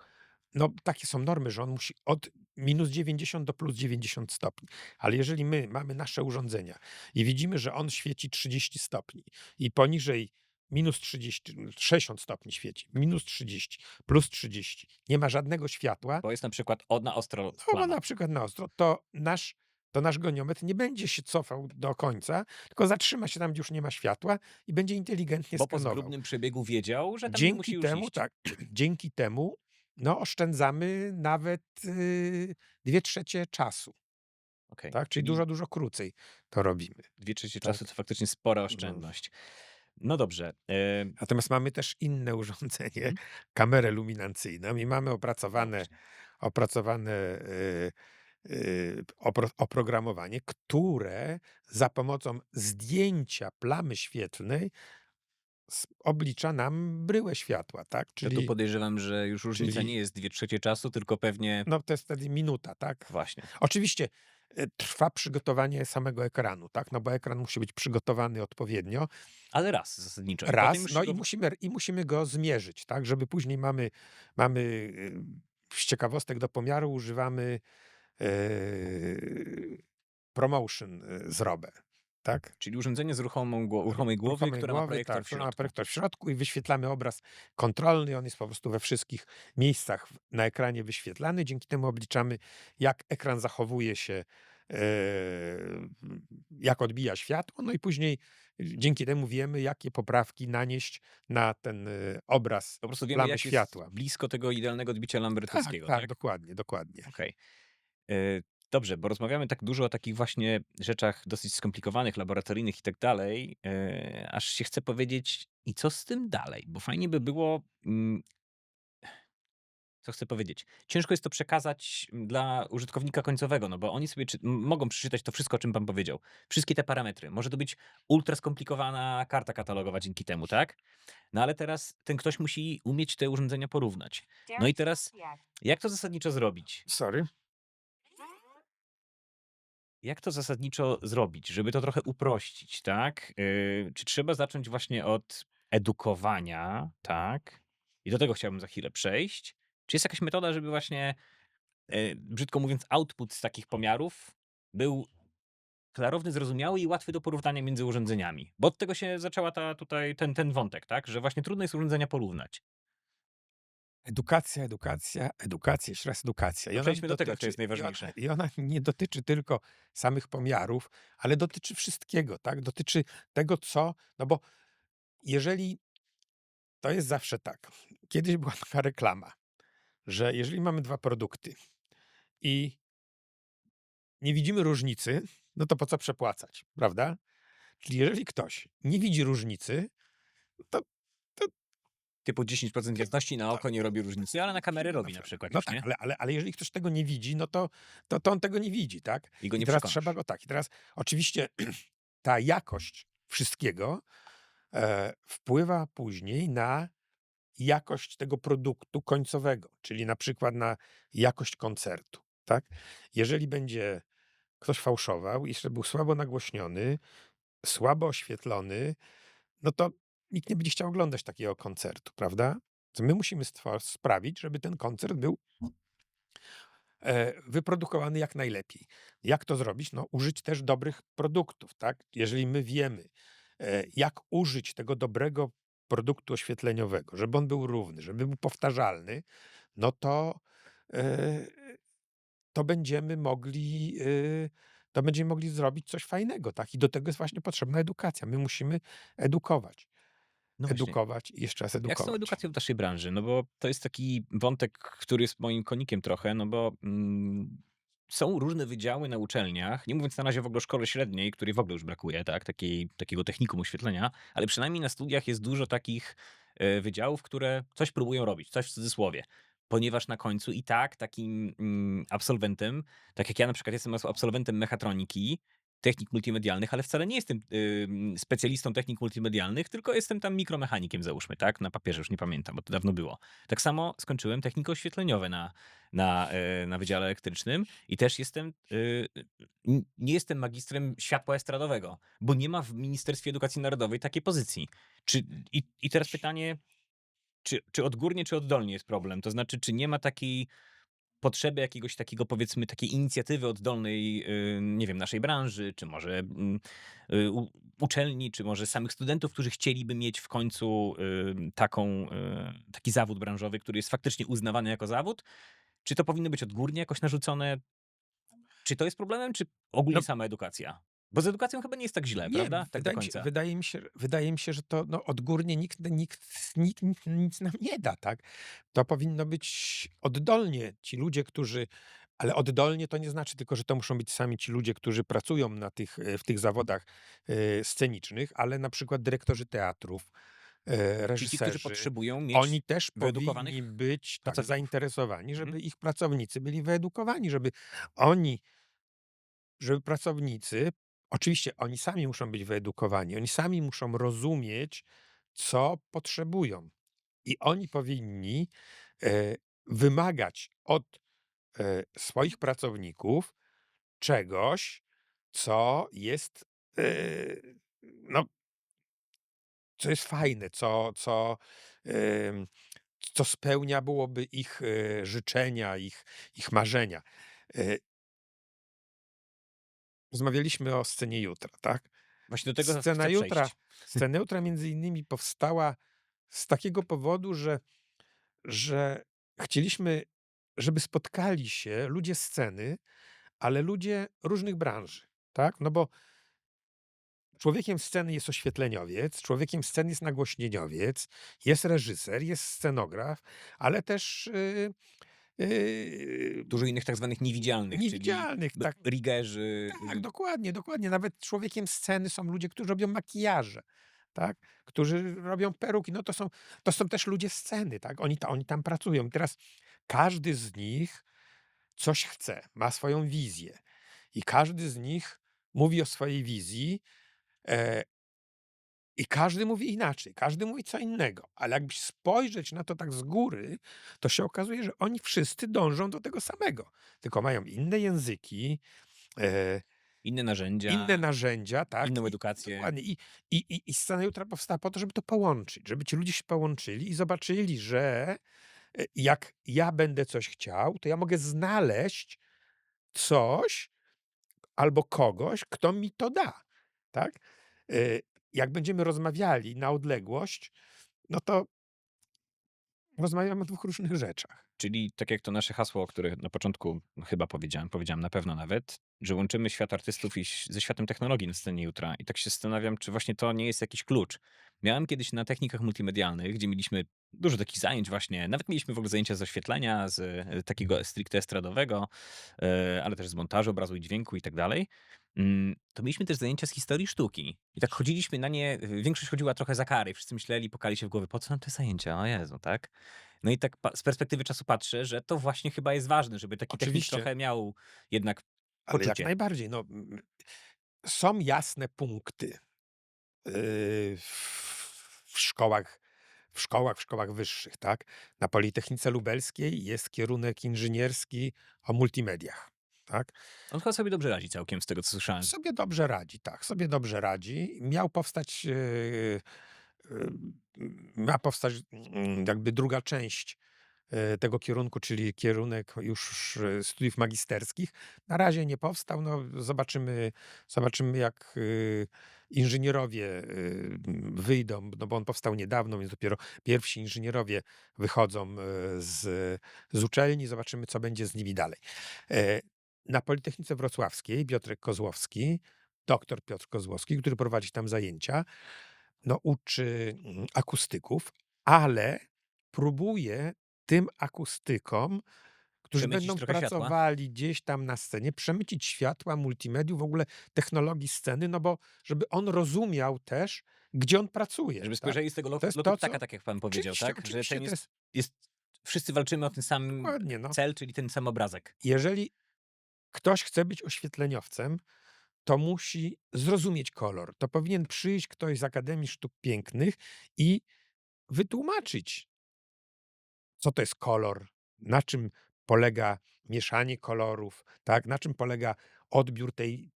no takie są normy, że on musi od -90 do +90 stopni. Ale jeżeli my mamy nasze urządzenia i widzimy, że on świeci 30 stopni i poniżej -30, 60 stopni świeci, -30, +30, nie ma żadnego światła, Bo jest na przykład na ostro no bo plama. na przykład na ostro, to nasz goniometr nie będzie się cofał do końca, tylko zatrzyma się tam, gdzie już nie ma światła i będzie inteligentnie Bo po skanował. zgrubnym przebiegu wiedział, że tam nie musi Dzięki już temu, iść. tak, dzięki temu, no oszczędzamy nawet 2/3 czasu, Okej, tak? Czyli czyli dużo krócej to robimy, 2/3 tak? czasu to faktycznie spora No. oszczędność. No dobrze. Natomiast mamy też inne urządzenie, Mhm. kamerę luminancyjną i mamy No opracowane właśnie. oprogramowanie, które za pomocą zdjęcia plamy świetlnej oblicza nam bryłę światła, tak? To tu podejrzewam, że już różnica nie jest 2/3 czasu, tylko pewnie No to jest wtedy minuta, tak? właśnie. Oczywiście trwa przygotowanie samego ekranu, tak? No bo ekran musi być przygotowany odpowiednio. Ale raz zasadniczo. I potem Raz, już no go i musimy go zmierzyć, tak? Żeby później mamy z ciekawostek do pomiaru używamy promotion zrobę, tak? czyli urządzenie z ruchomej głowy, Ruchomej która ma głowy, projektor tak, w która ma środku. projektor w środku i wyświetlamy obraz kontrolny. On jest po prostu we wszystkich miejscach na ekranie wyświetlany. Dzięki temu obliczamy, jak ekran zachowuje się, jak odbija światło. No i później dzięki temu wiemy, jakie poprawki nanieść na ten obraz Po prostu wiemy, plamy jak jest światła. blisko tego idealnego odbicia Tak, lambertowskiego, tak, tak? dokładnie, dokładnie. Okej. E, Dobrze, bo rozmawiamy tak dużo o takich właśnie rzeczach dosyć skomplikowanych, laboratoryjnych i tak dalej, aż się chce powiedzieć, i co z tym dalej? Bo fajnie by było, co chcę powiedzieć? Ciężko jest to przekazać dla użytkownika końcowego, no bo oni sobie mogą przeczytać to wszystko, o czym pan powiedział. Wszystkie te parametry. Może to być ultra skomplikowana karta katalogowa dzięki temu, tak? No ale teraz ten ktoś musi umieć te urządzenia porównać. No i teraz, jak to zasadniczo zrobić? Sorry. Jak to zasadniczo zrobić, żeby to trochę uprościć, tak? Czy trzeba zacząć właśnie od edukowania, tak? I do tego chciałbym za chwilę przejść. Czy jest jakaś metoda, żeby właśnie, brzydko mówiąc, output z takich pomiarów był klarowny, zrozumiały i łatwy do porównania między urządzeniami? Bo od tego się zaczęła ten wątek, tak? Że właśnie trudno jest urządzenia porównać. Edukacja, edukacja, edukacja, jeszcze raz edukacja. To przejdźmy do tego, co jest najważniejsze. I ona nie dotyczy tylko samych pomiarów, ale dotyczy wszystkiego, tak? Dotyczy tego, co. No bo jeżeli to jest zawsze tak. Kiedyś była taka reklama, że jeżeli mamy dwa produkty i nie widzimy różnicy, no to po co przepłacać, prawda? Czyli jeżeli ktoś nie widzi różnicy, to, to Typu 10% jasności na oko nie robi różnicy, ale na kamerę robi na przykład no już, tak, nie? ale jeżeli ktoś tego nie widzi, no to on tego nie widzi, tak? I go I nie teraz przekonasz. trzeba go tak. I teraz oczywiście ta jakość wszystkiego wpływa później na jakość tego produktu końcowego, czyli na przykład na jakość koncertu, tak? Jeżeli będzie ktoś fałszował i jeszcze był słabo nagłośniony, słabo oświetlony, no to nikt nie będzie chciał oglądać takiego koncertu, prawda? To my musimy sprawić, żeby ten koncert był wyprodukowany jak najlepiej. Jak to zrobić? No, użyć też dobrych produktów, tak? Jeżeli my wiemy, jak użyć tego dobrego produktu oświetleniowego, żeby on był równy, żeby był powtarzalny, no e, to będziemy mogli zrobić coś fajnego, tak? I do tego jest właśnie potrzebna edukacja. My musimy edukować. No właśnie. Edukować i jeszcze raz Jak z tą edukować. edukacją w naszej branży? No bo to jest taki wątek, który jest moim konikiem trochę, no bo są różne wydziały na uczelniach, nie mówiąc na razie w ogóle o szkole średniej, której w ogóle już brakuje, tak, takiego technikum oświetlenia, ale przynajmniej na studiach jest dużo takich wydziałów, które coś próbują robić, coś w cudzysłowie. Ponieważ na końcu i tak takim absolwentem, tak jak ja na przykład jestem absolwentem mechatroniki, technik multimedialnych, ale wcale nie jestem specjalistą technik multimedialnych, tylko jestem tam mikromechanikiem, załóżmy, tak? Na papierze, już nie pamiętam, bo to dawno było. Tak samo skończyłem techniki oświetleniowe na Wydziale Elektrycznym i też nie jestem magistrem światła estradowego, bo nie ma w Ministerstwie Edukacji Narodowej takiej pozycji. I teraz pytanie, czy odgórnie, czy oddolnie jest problem? To znaczy, czy nie ma takiej potrzeby jakiegoś takiego, powiedzmy, takiej inicjatywy oddolnej, nie wiem, naszej branży, czy może uczelni, czy może samych studentów, którzy chcieliby mieć w końcu taki zawód branżowy, który jest faktycznie uznawany jako zawód? Czy to powinno być odgórnie jakoś narzucone? Czy to jest problemem, czy ogólnie No sama edukacja? Bo z edukacją chyba nie jest tak źle, nie, prawda? Tak do końca. wydaje mi się, że to no, odgórnie nikt nic nam nie da, tak? To powinno być oddolnie. Ci ludzie, którzy ale oddolnie to nie znaczy tylko, że to muszą być sami ci ludzie, którzy pracują w tych zawodach, scenicznych, ale na przykład dyrektorzy teatrów, Czyli ci, którzy reżyserzy. potrzebują mieć Oni też powinni wyedukowanych być tak pracowników. zainteresowani, Mhm. żeby ich pracownicy byli wyedukowani, oni żeby pracownicy oczywiście oni sami muszą być wyedukowani, oni sami muszą rozumieć, co potrzebują. I oni powinni, e, wymagać od, swoich pracowników czegoś, co jest, e, no, co jest fajne, em, co spełniałoby ich, życzenia, ich marzenia. E, Rozmawialiśmy o scenie jutra, tak? Właśnie do tego Scena chcę jutra przejść. scena jutra między innymi powstała z takiego powodu, że chcieliśmy, żeby spotkali się ludzie sceny, ale ludzie różnych branży, tak? No bo człowiekiem sceny jest oświetleniowiec, człowiekiem sceny jest nagłośnieniowiec, jest reżyser, jest scenograf, ale też, yy, Dużo innych tak zwanych niewidzialnych, czyli niewidzialnych, tak. rigerzy. Tak, dokładnie, dokładnie. Nawet człowiekiem sceny są ludzie, którzy robią makijaże, tak? Którzy robią peruki. No to są też ludzie sceny, tak? Oni tam pracują. I teraz każdy z nich coś chce, ma swoją wizję. I każdy z nich mówi o swojej wizji, e, i każdy mówi inaczej, każdy mówi co innego. Ale jakbyś spojrzeć na to tak z góry, to się okazuje, że oni wszyscy dążą do tego samego, tylko mają inne języki, e, Inne inne narzędzia, narzędzia, tak? inną I edukację. dokładnie. I scena jutra powstała po to, żeby to połączyć, żeby ci ludzie się połączyli i zobaczyli, że jak ja będę coś chciał, to ja mogę znaleźć coś albo kogoś, kto mi to da, tak? E, Jak będziemy rozmawiali na odległość, no to rozmawiamy o dwóch różnych rzeczach. Czyli tak jak to nasze hasło, które na początku chyba powiedziałem na pewno nawet, że łączymy świat artystów ze światem technologii na scenie jutra. I tak się zastanawiam, czy właśnie to nie jest jakiś klucz. Miałem kiedyś na technikach multimedialnych, gdzie mieliśmy dużo takich zajęć właśnie, nawet mieliśmy w ogóle zajęcia z oświetlenia, z takiego stricte estradowego, ale też z montażu obrazu i dźwięku i tak dalej. To mieliśmy też zajęcia z historii sztuki. I tak chodziliśmy na nie, większość chodziła trochę za kary. Wszyscy myśleli, pokali się w głowie, po co nam te zajęcia? O Jezu, tak? No i tak z perspektywy czasu patrzę, że to właśnie chyba jest ważne, żeby taki technik Oczywiście, trochę miał jednak ale jak poczucie. najbardziej. No, są jasne punkty w szkołach wyższych, tak? Na Politechnice Lubelskiej jest kierunek inżynierski o multimediach, tak? On chyba sobie dobrze radzi całkiem z tego, co słyszałem. Sobie dobrze radzi, tak, sobie dobrze radzi. Miała powstać jakby druga część tego kierunku, czyli kierunek już studiów magisterskich. Na razie nie powstał. No, zobaczymy jak inżynierowie wyjdą, no bo on powstał niedawno, więc dopiero pierwsi inżynierowie wychodzą z uczelni. Zobaczymy, co będzie z nimi dalej. E, Na Politechnice Wrocławskiej Piotrek Kozłowski, doktor Piotr Kozłowski, który prowadzi tam zajęcia, no, uczy akustyków, ale próbuje tym akustykom, którzy Przemycić będą trochę światła, pracowali gdzieś tam na scenie, przemycić światła, multimediów, w ogóle technologii sceny, no bo żeby on rozumiał też, gdzie on pracuje, żeby tak? spojrzeli z tego To jest lotu to, ptaka, co tak jak pan powiedział, tak? Że oczywiście ten to jest jest wszyscy walczymy o ten sam dokładnie, no. cel, czyli ten sam obrazek. Jeżeli ktoś chce być oświetleniowcem, to musi zrozumieć kolor. To powinien przyjść ktoś z Akademii Sztuk Pięknych i wytłumaczyć, co to jest kolor, na czym polega mieszanie kolorów, tak, na czym polega odbiór tej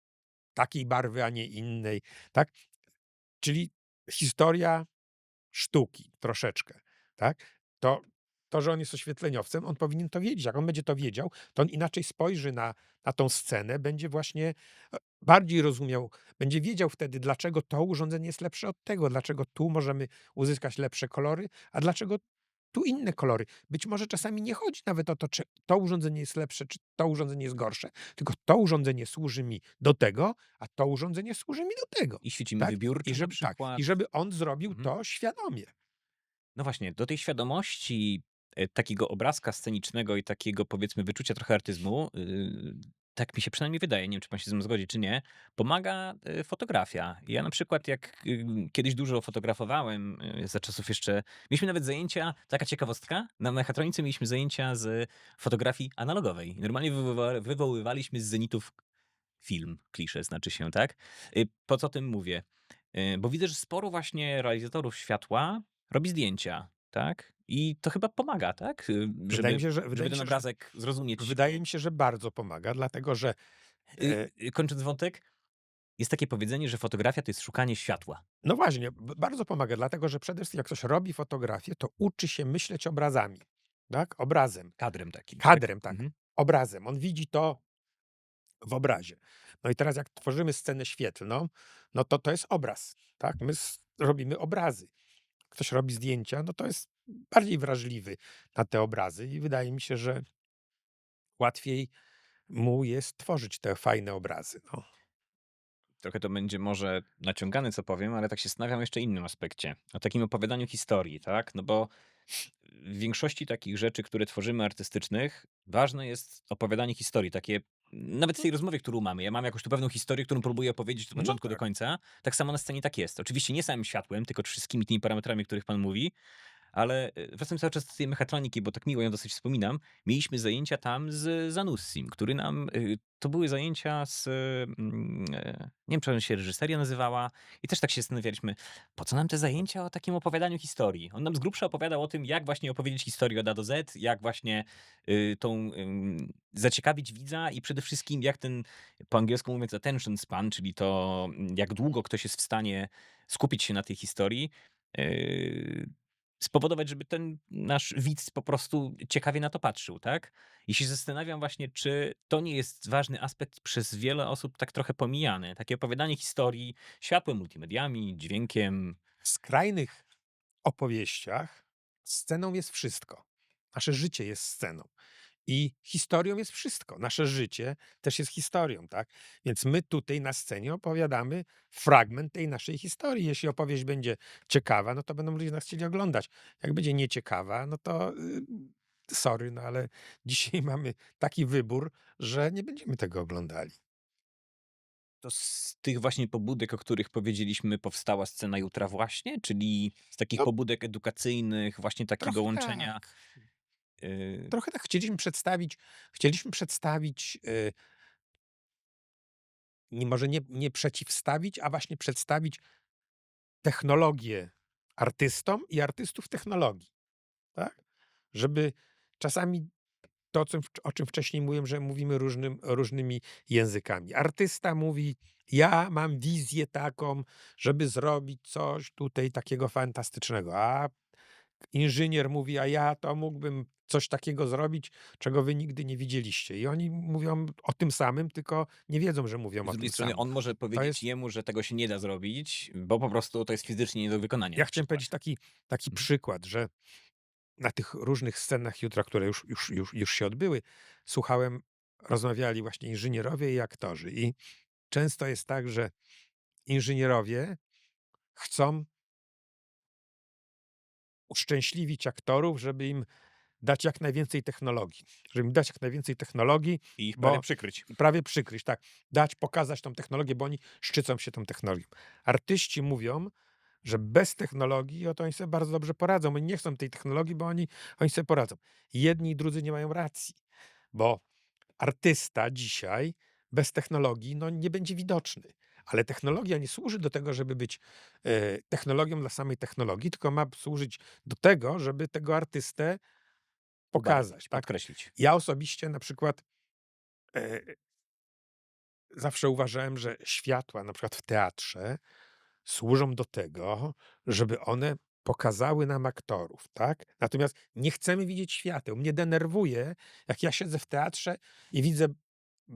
takiej barwy, a nie innej, tak? Czyli historia sztuki troszeczkę, tak? To, że on jest oświetleniowcem, on powinien to wiedzieć. Jak on będzie to wiedział, to on inaczej spojrzy na tą scenę, będzie właśnie bardziej rozumiał, będzie wiedział wtedy, dlaczego to urządzenie jest lepsze od tego, dlaczego tu możemy uzyskać lepsze kolory, a dlaczego tu inne kolory. Być może czasami nie chodzi nawet o to, czy to urządzenie jest lepsze, czy to urządzenie jest gorsze, tylko to urządzenie służy mi do tego, a to urządzenie służy mi do tego. I świecimy Tak? wybiórczo na Tak. I przykład. żeby on zrobił Mhm. to świadomie. No właśnie, do tej świadomości, takiego obrazka scenicznego i takiego, powiedzmy, wyczucia trochę artyzmu, tak mi się przynajmniej wydaje, nie wiem, czy pan się ze mną zgodzi, czy nie, pomaga, fotografia. Ja na przykład jak, kiedyś dużo fotografowałem, za czasów jeszcze mieliśmy nawet zajęcia, taka ciekawostka, na mechatronice mieliśmy zajęcia z fotografii analogowej. Normalnie wywoływaliśmy z zenitów film, klisze znaczy się, tak? Po co o tym mówię? Bo widzę, że sporo właśnie realizatorów światła robi zdjęcia, tak? I to chyba pomaga, tak? Wydaje mi Żeby się, że, żeby ten obrazek zrozumieć. bardzo pomaga, dlatego że e, Kończąc wątek, jest takie powiedzenie, że fotografia to jest szukanie światła. no właśnie, bardzo pomaga, dlatego że przede wszystkim jak ktoś robi fotografię, to uczy się myśleć obrazami, tak? Obrazem, Kadrem takim, tak? kadrem, tak, Mhm. obrazem. On widzi to w obrazie. No i teraz jak tworzymy scenę świetlną, no to jest obraz, tak? My robimy obrazy. Ktoś robi zdjęcia, no to jest bardziej wrażliwy na te obrazy i wydaje mi się, że łatwiej mu jest tworzyć te fajne obrazy, no. Trochę to będzie może naciągane, co powiem, ale tak się zastanawiam jeszcze o innym aspekcie. O takim opowiadaniu historii, tak? No bo w większości takich rzeczy, które tworzymy artystycznych, ważne jest opowiadanie historii. Takie, nawet w tej rozmowie, którą mamy. Ja mam jakąś tu pewną historię, którą próbuję opowiedzieć od No początku do tak. końca. Tak samo na scenie tak jest. Oczywiście nie samym światłem, tylko wszystkimi tymi parametrami, o których pan mówi, ale, wracam cały czas do tej mechatroniki, bo tak miło ją dosyć wspominam. Mieliśmy zajęcia tam z Zanussim, który nam, to były zajęcia z, nie wiem, czy on się reżyseria nazywała i też tak się zastanawialiśmy, po co nam te zajęcia o takim opowiadaniu historii? On nam z grubsza opowiadał o tym, jak właśnie opowiedzieć historię od A do Z, jak właśnie, zaciekawić widza i przede wszystkim jak ten, po angielsku mówiąc, attention span, czyli to, jak długo ktoś jest w stanie skupić się na tej historii, yy, spowodować, żeby ten nasz widz po prostu ciekawie na to patrzył, tak? I się zastanawiam właśnie, czy to nie jest ważny aspekt przez wiele osób tak trochę pomijany. Takie opowiadanie historii światłem, multimediami, dźwiękiem. W skrajnych opowieściach sceną jest wszystko. Nasze życie jest sceną. I historią jest wszystko. Nasze życie też jest historią, tak? Więc my tutaj na scenie opowiadamy fragment tej naszej historii. Jeśli opowieść będzie ciekawa, no to będą ludzie nas chcieli oglądać. Jak będzie nieciekawa, no to sorry, no ale dzisiaj mamy taki wybór, że nie będziemy tego oglądali. To z tych właśnie pobudek, o których powiedzieliśmy, powstała scena jutra właśnie? Czyli z takich No pobudek edukacyjnych, właśnie takiego trochę łączenia. tak. y, Trochę tak chcieliśmy przedstawić, może nie przeciwstawić, a właśnie przedstawić technologię artystom i artystów technologii, tak? Żeby czasami to, o czym wcześniej mówiłem, że mówimy różnymi językami. Artysta mówi: ja mam wizję taką, żeby zrobić coś tutaj takiego fantastycznego, a inżynier mówi: a ja to mógłbym coś takiego zrobić, czego wy nigdy nie widzieliście. I oni mówią o tym samym, tylko nie wiedzą, że mówią z o drugiej tym strony samym. on może To powiedzieć jest jemu, że tego się nie da zrobić, bo po prostu to jest fizycznie nie do wykonania Ja na chciałem przykład. powiedzieć taki Mhm. przykład, że na tych różnych scenach jutra, które już się odbyły, słuchałem, rozmawiali właśnie inżynierowie i aktorzy. I często jest tak, że inżynierowie chcą uszczęśliwić aktorów, żeby im dać jak najwięcej technologii. Żeby im dać jak najwięcej technologii, I ich prawie bo przykryć. prawie przykryć, tak. Dać, pokazać tą technologię, bo oni szczycą się tą technologią. Artyści mówią, że bez technologii, to oni sobie bardzo dobrze poradzą. Oni nie chcą tej technologii, bo oni sobie poradzą. Jedni i drudzy nie mają racji, bo artysta dzisiaj bez technologii no, nie będzie widoczny. Ale technologia nie służy do tego, żeby być technologią dla samej technologii, tylko ma służyć do tego, żeby tego artystę pokazać. Ubarwić, Tak? podkreślić. Ja osobiście na przykład e, zawsze uważałem, że światła na przykład w teatrze służą do tego, żeby one pokazały nam aktorów, tak? Natomiast nie chcemy widzieć świateł. Mnie denerwuje, jak ja siedzę w teatrze i widzę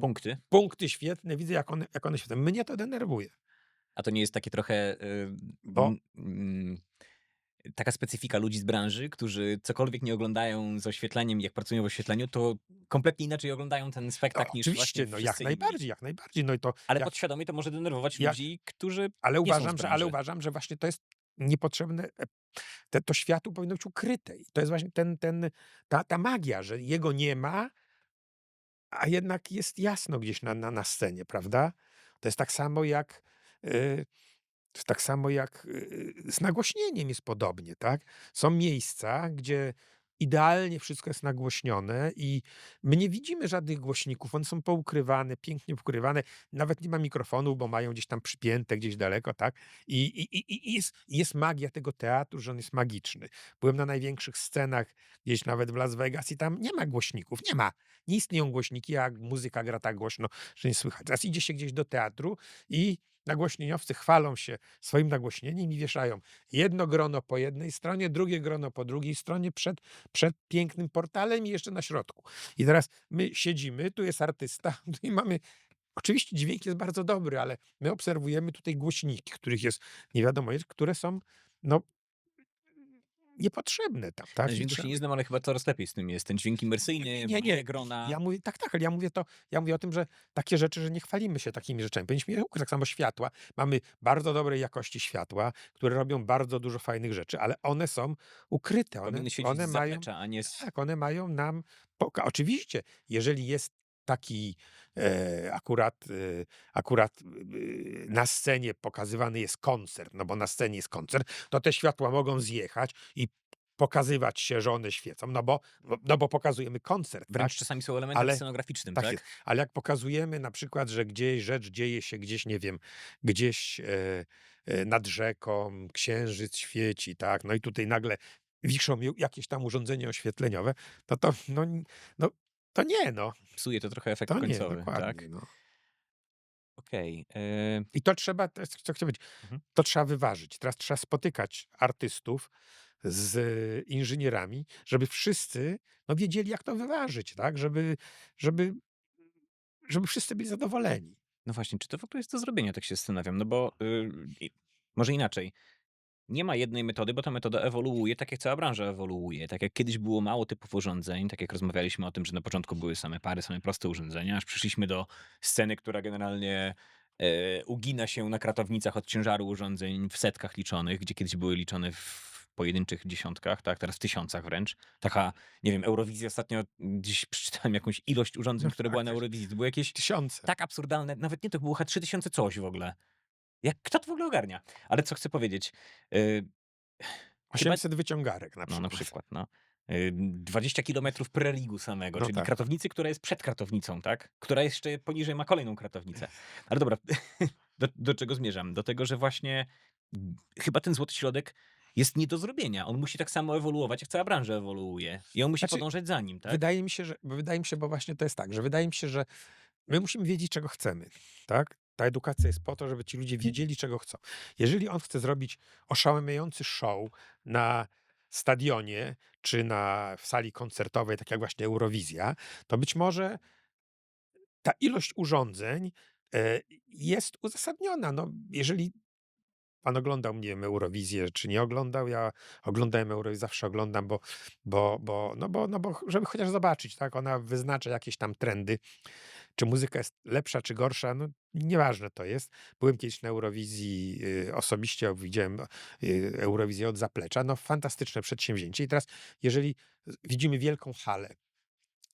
Punkty. punkty świetne, widzę jak one świecą. Mnie to denerwuje, A to nie jest takie trochę bo taka specyfika ludzi z branży, którzy cokolwiek nie oglądają z oświetleniem, jak pracują w oświetleniu, to kompletnie inaczej oglądają ten no, spektakl niż właśnie oczywiście, no wszyscy inni. jak najbardziej. No i to Ale jak, podświadomie to może denerwować jak, ludzi, którzy ale nie są z ale branży. uważam, że właśnie to jest niepotrzebne. To światło powinno być ukryte. I to jest właśnie ta magia, że jego nie ma, a jednak jest jasno gdzieś na scenie, prawda? To jest tak samo jak, to jest tak samo jak, z nagłośnieniem jest podobnie, tak? Są miejsca, gdzie idealnie wszystko jest nagłośnione i my nie widzimy żadnych głośników, one są poukrywane, pięknie ukrywane, nawet nie ma mikrofonów, bo mają gdzieś tam przypięte gdzieś daleko, tak? I jest magia tego teatru, że on jest magiczny. Byłem na największych scenach, gdzieś nawet w Las Vegas i tam nie ma głośników, nie ma. Nie istnieją głośniki, a muzyka gra tak głośno, że nie słychać. Teraz idzie się gdzieś do teatru i nagłośnieniowcy chwalą się swoim nagłośnieniem i wieszają jedno grono po jednej stronie, drugie grono po drugiej stronie przed pięknym portalem i jeszcze na środku. I teraz my siedzimy, tu jest artysta, tu i mamy. Oczywiście dźwięk jest bardzo dobry, ale my obserwujemy tutaj głośniki, których jest nie wiadomo, które są no, niepotrzebne tam, Na tak? I dźwięku się trzeba. nie znam, ale chyba coraz lepiej z tym jest. Ten dźwięk imersyjny, Nie. małe grona. Ja mówię tak, ale ja mówię o tym, że takie rzeczy, że nie chwalimy się takimi rzeczami. Powinniśmy je ukryć. Tak samo światła. Mamy bardzo dobrej jakości światła, które robią bardzo dużo fajnych rzeczy, ale one są ukryte. Powinny świecić One z mają zaplecza, a nie z... tak, one mają nam oczywiście, jeżeli jest taki akurat na scenie pokazywany jest koncert, no bo na scenie jest koncert, to te światła mogą zjechać i pokazywać się, że one świecą, no bo pokazujemy koncert, tak? Wręcz czasami są elementem Ale scenograficznym, tak jest. tak? Ale jak pokazujemy na przykład, że gdzieś rzecz dzieje się gdzieś, nie wiem, gdzieś nad rzeką, księżyc świeci, tak? No i tutaj nagle wiszą jakieś tam urządzenia oświetleniowe, no to nie, no. Psuje to trochę efekt To nie, końcowy, dokładnie, tak? no. Okej. I to trzeba, to jest, co chcę powiedzieć, Mhm. to trzeba wyważyć. Teraz trzeba spotykać artystów z inżynierami, żeby wszyscy no, wiedzieli, jak to wyważyć, tak? Żeby, żeby wszyscy byli zadowoleni. No właśnie, czy to w ogóle jest do zrobienia, tak się zastanawiam, no bo może inaczej. Nie ma jednej metody, bo ta metoda ewoluuje, tak jak cała branża ewoluuje. Tak jak kiedyś było mało typów urządzeń, tak jak rozmawialiśmy o tym, że na początku były same pary, same proste urządzenia, aż przyszliśmy do sceny, która generalnie ugina się na kratownicach od ciężaru urządzeń w setkach liczonych, gdzie kiedyś były liczone w pojedynczych dziesiątkach, tak, teraz w tysiącach wręcz. Taka, nie wiem, Eurowizja ostatnio gdzieś przeczytałem jakąś ilość urządzeń, No które była tak, na Eurowizji. To były jakieś tysiące. tak absurdalne, nawet nie to było chyba 3000 coś w ogóle. Jak, kto to w ogóle ogarnia? Ale co chcę powiedzieć? y, Chyba 800 wyciągarek na no, na przykład. przykład, no. 20 kilometrów prerigu samego, No czyli tak. kratownicy, która jest przed kratownicą, tak? Która jeszcze poniżej ma kolejną kratownicę. Ale dobra, do czego zmierzam? Do tego, że właśnie chyba ten złoty środek jest nie do zrobienia. On musi tak samo ewoluować, jak cała branża ewoluuje. I on musi Znaczy, podążać za nim, tak? wydaje mi się, bo właśnie to jest tak, że wydaje mi się, że my musimy wiedzieć, czego chcemy, tak? Ta edukacja jest po to, żeby ci ludzie wiedzieli, czego chcą. Jeżeli on chce zrobić oszałamiający show na stadionie czy w sali koncertowej, tak jak właśnie Eurowizja, to być może ta ilość urządzeń jest uzasadniona. No, jeżeli pan oglądał, nie wiem, Eurowizję, czy nie oglądał? Ja oglądałem Eurowizję, zawsze oglądam, bo żeby chociaż zobaczyć, tak? Ona wyznacza jakieś tam trendy. Czy muzyka jest lepsza, czy gorsza? No, nieważne to jest. Byłem kiedyś na Eurowizji, osobiście widziałem Eurowizję od zaplecza. No, fantastyczne przedsięwzięcie. I teraz, jeżeli widzimy wielką halę,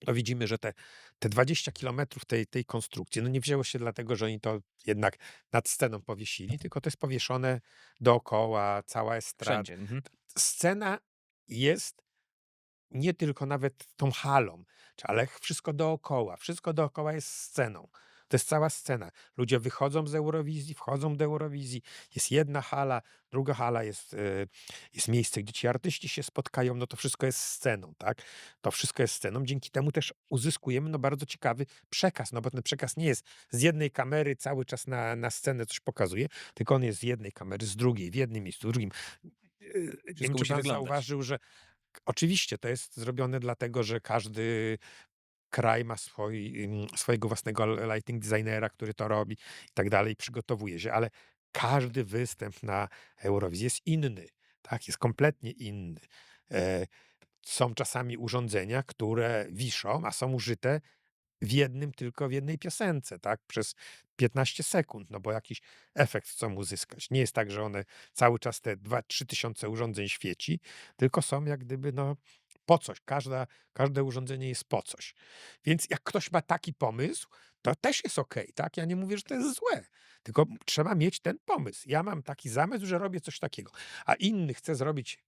to widzimy, że te 20 kilometrów tej konstrukcji, no nie wzięło się dlatego, że oni to jednak nad sceną powiesili, tylko to jest powieszone dookoła, cała estrada. Wszędzie. Mhm. Scena jest nie tylko nawet tą halą, ale wszystko dookoła jest sceną. To jest cała scena. Ludzie wychodzą z Eurowizji, wchodzą do Eurowizji, jest jedna hala, druga hala jest miejsce, gdzie ci artyści się spotkają, no to wszystko jest sceną, tak? To wszystko jest sceną. Dzięki temu też uzyskujemy no bardzo ciekawy przekaz, no bo ten przekaz nie jest z jednej kamery cały czas na scenę coś pokazuje, tylko on jest z jednej kamery, z drugiej, w jednym miejscu, w drugim. Nie wiem, Wszystko czy musi pan wyglądać. zauważył, że oczywiście to jest zrobione dlatego, że każdy kraj ma swojego własnego lighting designera, który to robi i tak dalej, przygotowuje się, ale każdy występ na Eurowizji jest inny, tak? Jest kompletnie inny. E, Są czasami urządzenia, które wiszą, a są użyte tylko w jednej piosence, tak? Przez 15 sekund, no bo jakiś efekt chcą uzyskać. Nie jest tak, że one cały czas te 2-3 tysiące urządzeń świeci, tylko są jak gdyby, no, po coś. Każde urządzenie jest po coś. Więc jak ktoś ma taki pomysł, to też jest okej, tak? Ja nie mówię, że to jest złe, tylko trzeba mieć ten pomysł. Ja mam taki zamysł, że robię coś takiego, a inny chce zrobić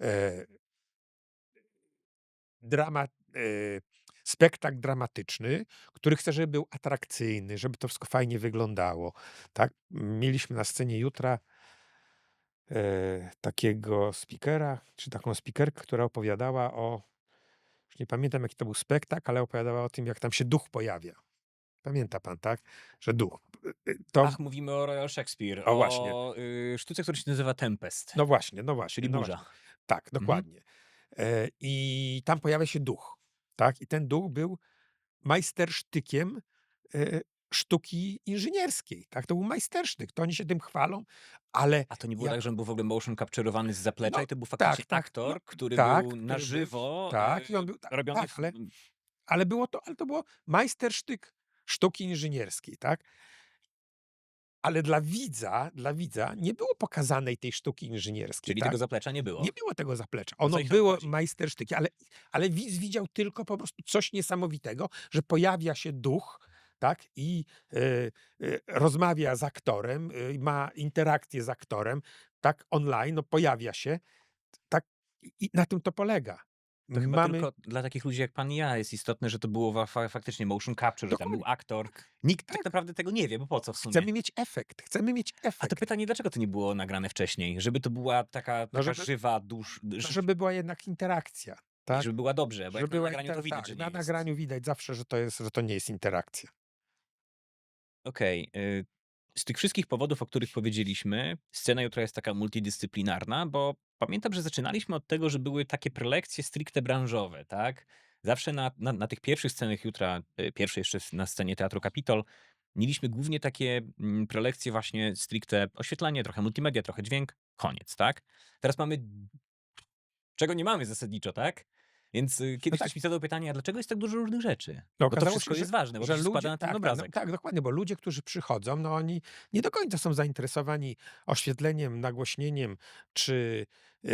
e, dramat spektakl dramatyczny, który chce, żeby był atrakcyjny, żeby to wszystko fajnie wyglądało, tak? Mieliśmy na scenie jutra takiego speakera, czy taką speakerkę, która opowiadała już nie pamiętam jaki to był spektakl, ale opowiadała o tym, jak tam się duch pojawia. Pamięta pan, tak? Że duch. To, Ach, mówimy o Royal Shakespeare, o właśnie, o sztuce, która się nazywa Tempest, no właśnie, no właśnie, czyli no burza. właśnie. Tak, Mhm. dokładnie. I tam pojawia się duch, tak? I ten duch był majstersztykiem e, sztuki inżynierskiej, tak? To był majstersztyk, to oni się tym chwalą, ale A to nie było tak, jak że on był w ogóle motion capturowany z zaplecza no i to był faktycznie tak, tak, no aktor, który tak, był na który był żywo, tak i on był robiony tak, w ale to było majstersztyk sztuki inżynierskiej, tak? Ale dla widza nie było pokazanej tej sztuki inżynierskiej, czyli tak? tego zaplecza nie Nie było. było tego zaplecza. O co Ono ich tam było chodzi? majstersztykiem, ale widz widział tylko po prostu coś niesamowitego, że pojawia się duch, tak, i rozmawia z aktorem, ma interakcję z aktorem, tak, online, no pojawia się, tak, i na tym to polega. To chyba Mamy tylko dla takich ludzi jak pan i ja jest istotne, że to było faktycznie motion capture, że tam był dokładnie, aktor. tak, Nikt tak tak, naprawdę tego nie wie, bo po co w sumie? chcemy mieć A to efekt, pytanie, dlaczego to nie było nagrane wcześniej? Żeby to była taka, no taka żywa dusz, no żeby była jednak interakcja, i tak, żeby była dobrze, bo żeby jak na była nagraniu to widać, tak, że nie na jest. nagraniu widać zawsze, że to nie jest interakcja. Okej. Z tych wszystkich powodów, o których powiedzieliśmy, scena jutra jest taka multidyscyplinarna, bo pamiętam, że zaczynaliśmy od tego, że były takie prelekcje stricte branżowe, tak? Zawsze na tych pierwszych scenach jutra, pierwszej jeszcze na scenie Teatru Kapitol, mieliśmy głównie takie prelekcje właśnie stricte oświetlenie, trochę multimedia, trochę dźwięk, koniec, tak? Teraz mamy, czego nie mamy zasadniczo, tak? Więc No kiedyś tak. ktoś mi zadał pytanie, a dlaczego jest tak dużo różnych rzeczy? No Bo to okazało wszystko się, jest ważne, bo to że się składa ludzie na ten tak, tak, no obrazek. tak, dokładnie, bo ludzie, którzy przychodzą, no oni nie do końca są zainteresowani oświetleniem, nagłośnieniem czy,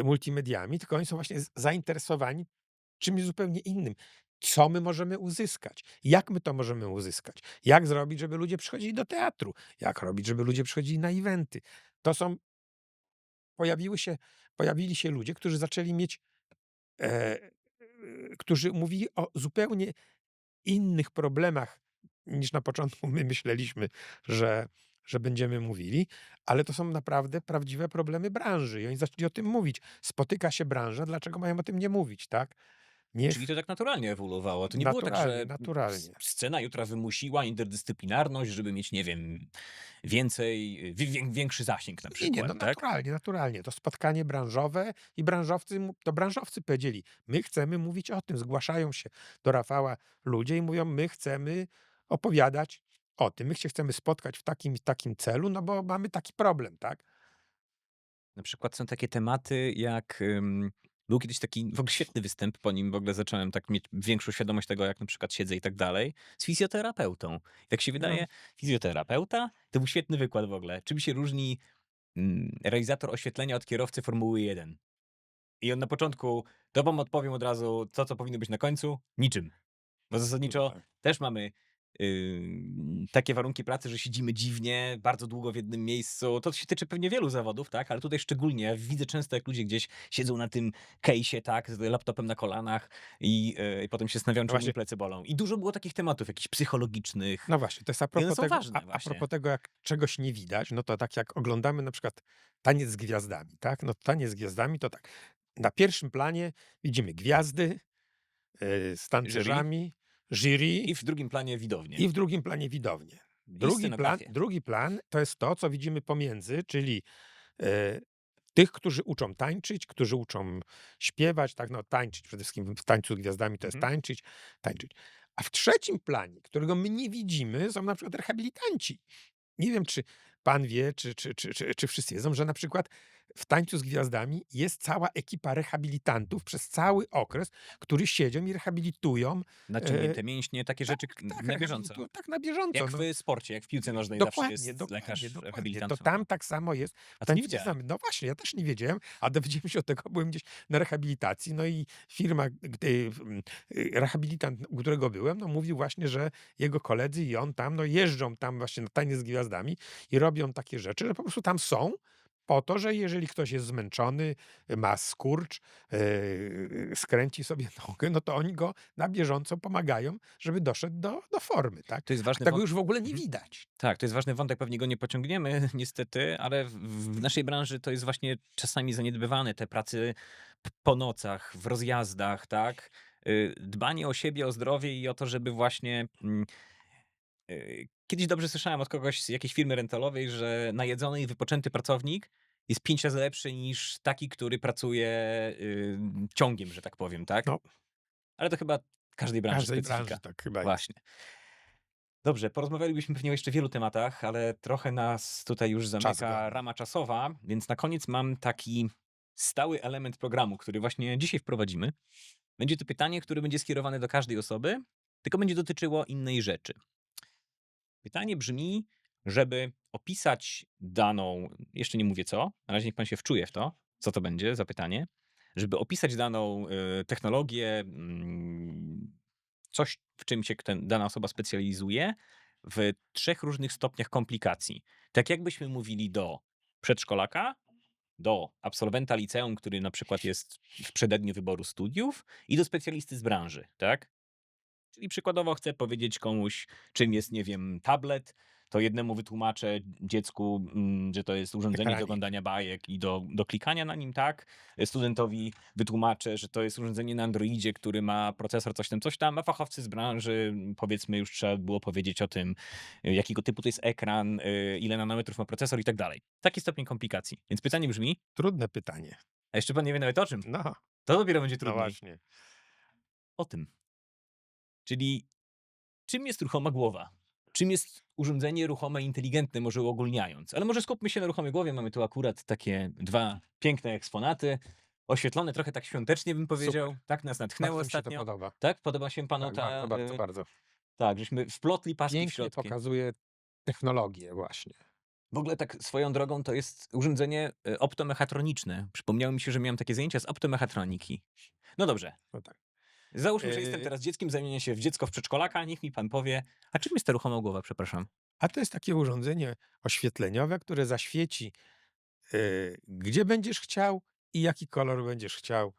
multimediami, tylko oni są właśnie zainteresowani czymś zupełnie innym. Co my możemy uzyskać? Jak my to możemy uzyskać? Jak zrobić, żeby ludzie przychodzili do teatru? Jak robić, żeby ludzie przychodzili na eventy? To są pojawiły się Pojawili się ludzie, którzy zaczęli mieć, e, którzy mówili o zupełnie innych problemach niż na początku my myśleliśmy, że będziemy mówili, ale to są naprawdę prawdziwe problemy branży i oni zaczęli o tym mówić. Spotyka się branża, dlaczego mają o tym nie mówić, tak? Czyli Niech to tak naturalnie ewoluowało. To nie było tak, naturalnie, że naturalnie. scena jutra wymusiła interdyscyplinarność, żeby mieć, nie wiem, więcej, większy zasięg na Nie, no przykład, tak? naturalnie, naturalnie. To spotkanie branżowe i branżowcy powiedzieli: "My chcemy mówić o tym". Zgłaszają się do Rafała ludzie i mówią: "My chcemy opowiadać o tym. My się chcemy spotkać w takim i takim celu, no bo mamy taki problem", tak? Na przykład są takie tematy jak, był kiedyś taki w ogóle świetny występ, po nim w ogóle zacząłem tak mieć większą świadomość tego, jak na przykład siedzę i tak dalej, z fizjoterapeutą. I tak się No. wydaje, fizjoterapeuta to był świetny wykład w ogóle. Czym się różni realizator oświetlenia od kierowcy Formuły 1? I on na początku, to wam odpowiem od razu, to co powinno być na końcu, niczym. Bo No zasadniczo tak. też mamy takie warunki pracy, że siedzimy dziwnie, bardzo długo w jednym miejscu. To się tyczy pewnie wielu zawodów, tak? Ale tutaj szczególnie. Ja widzę często, jak ludzie gdzieś siedzą na tym case'ie, tak? Z laptopem na kolanach i potem się zastanawiają, No czemu im właśnie, plecy bolą. I dużo było takich tematów, jakichś psychologicznych. no właśnie, to jest I one są ważne a właśnie. propos tego, jak czegoś nie widać, no to tak jak oglądamy na przykład Taniec z Gwiazdami, tak? No Taniec z Gwiazdami to tak, na pierwszym planie widzimy gwiazdy z Jury tancerzami, jury i w drugim planie widownie. i w drugim planie widownie. I scenografię. Drugi plan to jest to, co widzimy pomiędzy, czyli e, tych, którzy uczą tańczyć, którzy uczą śpiewać, tak, no tańczyć przede wszystkim w Tańcu z Gwiazdami to jest Mhm. tańczyć, tańczyć. A w trzecim planie, którego my nie widzimy, są na przykład rehabilitanci. Nie wiem, czy pan wie, czy wszyscy wiedzą, że na przykład w Tańcu z Gwiazdami jest cała ekipa rehabilitantów przez cały okres, którzy siedzą i rehabilitują. e, Naciągnięte mięśnie, takie tak, rzeczy tak, na bieżąco. rehabilitują, tak na bieżąco. Jak No. w sporcie, jak w piłce nożnej zawsze Dokładnie, jest dokładnie, lekarz dokładnie. To rehabilitant. tam tak samo jest w A to nie Tańcu z wiedziałem. Gwiazdami. No właśnie, ja też nie wiedziałem, a dowiedziałem się od tego, byłem gdzieś na rehabilitacji, no i firma, rehabilitant, u którego byłem, no mówił właśnie, że jego koledzy i on tam, no jeżdżą tam właśnie na Taniec z Gwiazdami i robią takie rzeczy, że po prostu tam są po to, że jeżeli ktoś jest zmęczony, ma skurcz, skręci sobie nogę, no to oni go na bieżąco pomagają, żeby doszedł do formy, tak? To jest A ważny tego wątek. już w ogóle nie widać. Tak, to jest ważny wątek, pewnie go nie pociągniemy niestety, ale w naszej branży to jest właśnie czasami zaniedbywane, te pracy po nocach, w rozjazdach, tak? Dbanie o siebie, o zdrowie i o to, żeby właśnie kiedyś dobrze słyszałem od kogoś z jakiejś firmy rentalowej, że najedzony i wypoczęty pracownik jest 5 razy lepszy niż taki, który pracuje ciągiem, że tak powiem, tak? No, Ale to chyba każdej w branży każdej branży specyfika. tak chyba jest. Właśnie. Dobrze, porozmawialibyśmy pewnie o jeszcze wielu tematach, ale trochę nas tutaj już Czas zamyka goni. rama czasowa, więc na koniec mam taki stały element programu, który właśnie dzisiaj wprowadzimy. Będzie to pytanie, które będzie skierowane do każdej osoby, tylko będzie dotyczyło innej rzeczy. Pytanie brzmi, żeby opisać daną, jeszcze nie mówię co, na razie niech pan się wczuje w to, co to będzie za pytanie, żeby opisać daną technologię, coś, w czym się dana osoba specjalizuje, w 3 różnych stopniach komplikacji. Tak jakbyśmy mówili do przedszkolaka, do absolwenta liceum, który na przykład jest w przededniu wyboru studiów i do specjalisty z branży, tak? Czyli przykładowo chcę powiedzieć komuś, czym jest, nie wiem, tablet, to jednemu wytłumaczę dziecku, że to jest urządzenie do Ekranik. oglądania bajek i do klikania na nim, tak? Studentowi wytłumaczę, że to jest urządzenie na Androidzie, który ma procesor coś tam, a fachowcy z branży, powiedzmy, już trzeba było powiedzieć o tym, jakiego typu to jest ekran, ile nanometrów ma procesor i tak dalej. Taki stopień komplikacji. Więc pytanie brzmi, Trudne pytanie. a jeszcze pan nie wie nawet o czym. No, To dopiero będzie no trudniej. właśnie. O tym. Czyli czym jest ruchoma głowa? Czym jest urządzenie ruchome inteligentne, może uogólniając? Ale może skupmy się na ruchomej głowie. Mamy tu akurat takie 2 piękne eksponaty, oświetlone trochę tak świątecznie, bym powiedział. Super. Tak nas natchnęło Bardzo mi się to ostatnio. podoba. Tak? Podoba się panu Tak, bardzo, ta... bardzo, bardzo. Tak, żeśmy wplotli paski w Pięknie środki. pokazuje technologię właśnie. W ogóle tak swoją drogą to jest urządzenie optomechatroniczne. Przypomniało mi się, że miałem takie zajęcia z optomechatroniki. No dobrze. No tak. Załóżmy, że jestem Yy, teraz dzieckiem, zamienię się w dziecko w przedszkolaka. Niech mi pan powie, a czym jest ta ruchoma głowa, przepraszam? A to jest takie urządzenie oświetleniowe, które zaświeci, gdzie będziesz chciał i jaki kolor będziesz chciał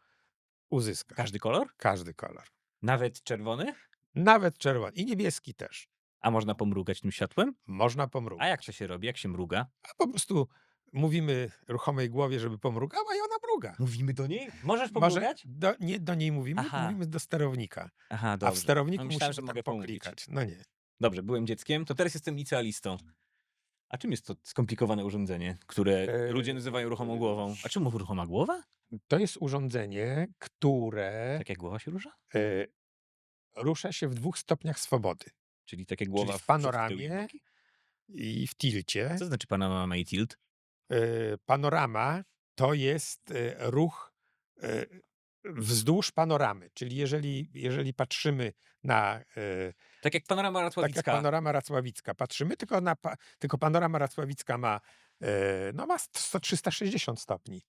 uzyskać. Każdy kolor? Każdy kolor. Nawet czerwony? Nawet czerwony i niebieski też. A można pomrugać tym światłem? Można A pomrugać. jak to się robi? Jak się mruga? A po prostu mówimy ruchomej głowie, żeby pomrugała i ona mruga. Mówimy do niej? Możesz Może pomrugać? nie do niej mówimy, Aha. mówimy do sterownika. Aha, A w dobrze. sterowniku No myślałem, musimy że tak mogę pomówić. poklikać. No nie. Dobrze, byłem dzieckiem, to teraz jestem licealistą. A czym jest to skomplikowane urządzenie, które ludzie nazywają ruchomą głową? A czemu ruchoma głowa? To jest urządzenie, które Tak jak głowa się rusza? e, rusza się w 2 stopniach swobody. Czyli tak jak Czyli głowa w w przód, w tył i w panoramie boki? i w tilcie. Co znaczy panorama i tilt? Panorama to jest ruch wzdłuż panoramy, czyli jeżeli patrzymy na Tak jak panorama tak jak racławicka. panorama racławicka, patrzymy tylko panorama racławicka ma no ma 360 stopni.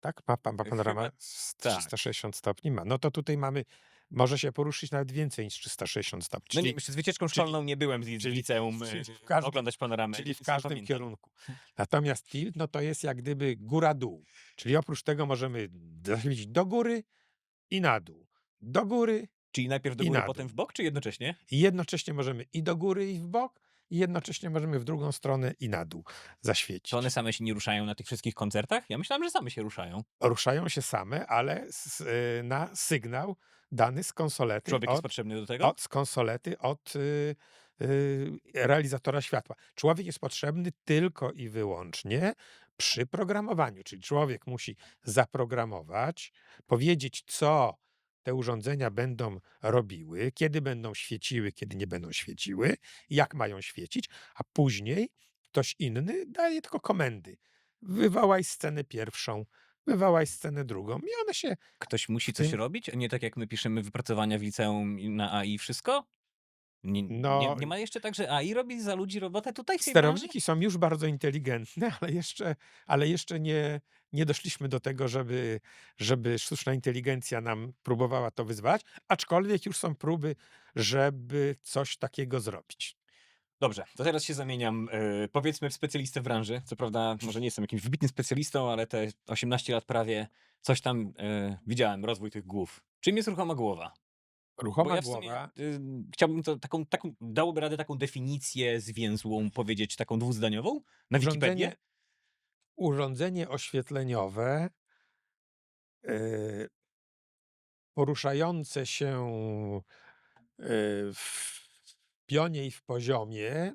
Tak? Ma panorama Chyba z tak. 360 stopni ma. No to tutaj mamy może się poruszyć nawet więcej niż 360 stopni, No nie wiem, jeszcze z wycieczką czyli szkolną nie byłem z czyli liceum czyli w każdym oglądać panoramę, czyli w więc nie każdym pamiętam. kierunku. Natomiast tilt, no to jest jak gdyby góra-dół, czyli oprócz tego możemy zaświecić do góry i na dół, do góry Czyli najpierw do i góry, na potem dół. w bok, czy jednocześnie? I jednocześnie możemy i do góry, i w bok, i jednocześnie możemy w drugą stronę i na dół To one zaświecić. same się nie ruszają na tych wszystkich koncertach? Ja myślałem, że same się ruszają. Ruszają się same, ale na sygnał dany z konsolety Człowiek jest potrzebny do tego? z konsolety od realizatora światła. Człowiek jest potrzebny tylko i wyłącznie przy programowaniu, czyli człowiek musi zaprogramować, powiedzieć, co te urządzenia będą robiły, kiedy będą świeciły, kiedy nie będą świeciły, jak mają świecić, a później ktoś inny daje tylko komendy. Wywołaj scenę pierwszą, wywołaj scenę drugą i one się Ktoś musi w coś tym, robić, a nie tak jak my piszemy wypracowania w liceum na AI wszystko? no, Nie ma jeszcze tak, że AI robi za ludzi robotę tutaj w tej branży? sterowniki są już bardzo inteligentne, ale jeszcze nie doszliśmy do tego, żeby sztuczna inteligencja nam próbowała to wyzwalać, aczkolwiek już są próby, żeby coś takiego zrobić. Dobrze, to teraz się zamieniam, powiedzmy, w specjalistę w branży. Co prawda, może nie jestem jakimś wybitnym specjalistą, ale te 18 lat prawie coś tam widziałem, rozwój tych głów. Czym jest ruchoma głowa? Bo Ruchoma ja w sumie głowa, chciałbym to dałoby radę taką definicję zwięzłą powiedzieć, taką dwuzdaniową na Wikipedię? urządzenie, urządzenie oświetleniowe, yy, poruszające się w pionie i w poziomie,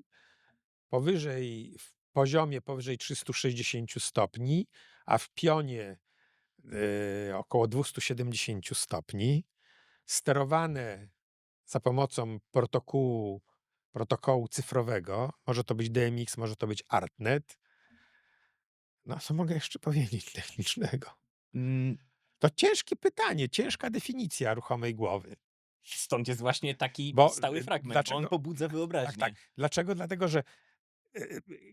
w poziomie powyżej 360 stopni, a w pionie około 270 stopni, sterowane za pomocą protokołu cyfrowego. Może to być DMX, może to być ArtNet. No, co mogę jeszcze powiedzieć technicznego? Mm, To ciężkie pytanie, ciężka definicja ruchomej głowy. Stąd jest właśnie taki Bo stały fragment, bo on dlaczego? pobudza Tak, tak. wyobraźnię. Dlaczego? Dlatego, że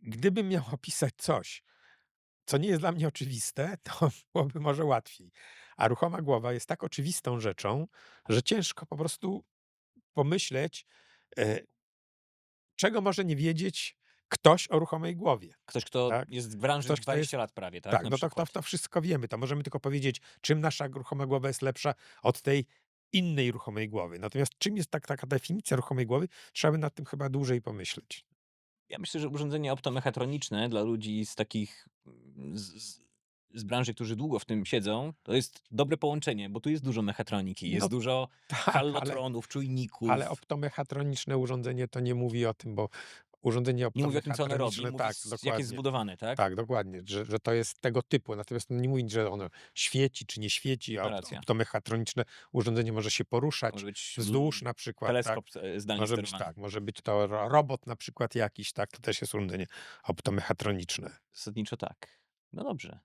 gdybym miał opisać coś, co nie jest dla mnie oczywiste, to byłoby może łatwiej. A ruchoma głowa jest tak oczywistą rzeczą, że ciężko po prostu pomyśleć, e, czego może nie wiedzieć ktoś o ruchomej głowie. Ktoś, kto Tak? jest w branży Ktoś, kto 20 jest. lat prawie, tak? Tak, Na no to przykład. to wszystko wiemy. To możemy tylko powiedzieć, czym nasza ruchoma głowa jest lepsza od tej innej ruchomej głowy. Natomiast czym jest taka definicja ruchomej głowy, trzeba by nad tym chyba dłużej pomyśleć. Ja myślę, że urządzenia optomechatroniczne dla ludzi z takich z branży, którzy długo w tym siedzą, to jest dobre połączenie, bo tu jest dużo mechatroniki, jest No dużo tak, hallotronów, ale czujników. optomechatroniczne urządzenie to nie mówi o tym, bo urządzenie Nie mówi o tym, co one robi, optomechatroniczne, mówi tak, jak jest dokładnie. zbudowane, tak? Tak, dokładnie, że to jest tego typu. Natomiast nie mówi, że ono świeci czy nie świeci, a To racja. optomechatroniczne urządzenie może się To poruszać może być wzdłuż na przykład, tak. teleskop zdalnie Może być sterowany. tak, może być to robot na przykład jakiś, tak, to też jest urządzenie optomechatroniczne. Zasadniczo tak. No dobrze.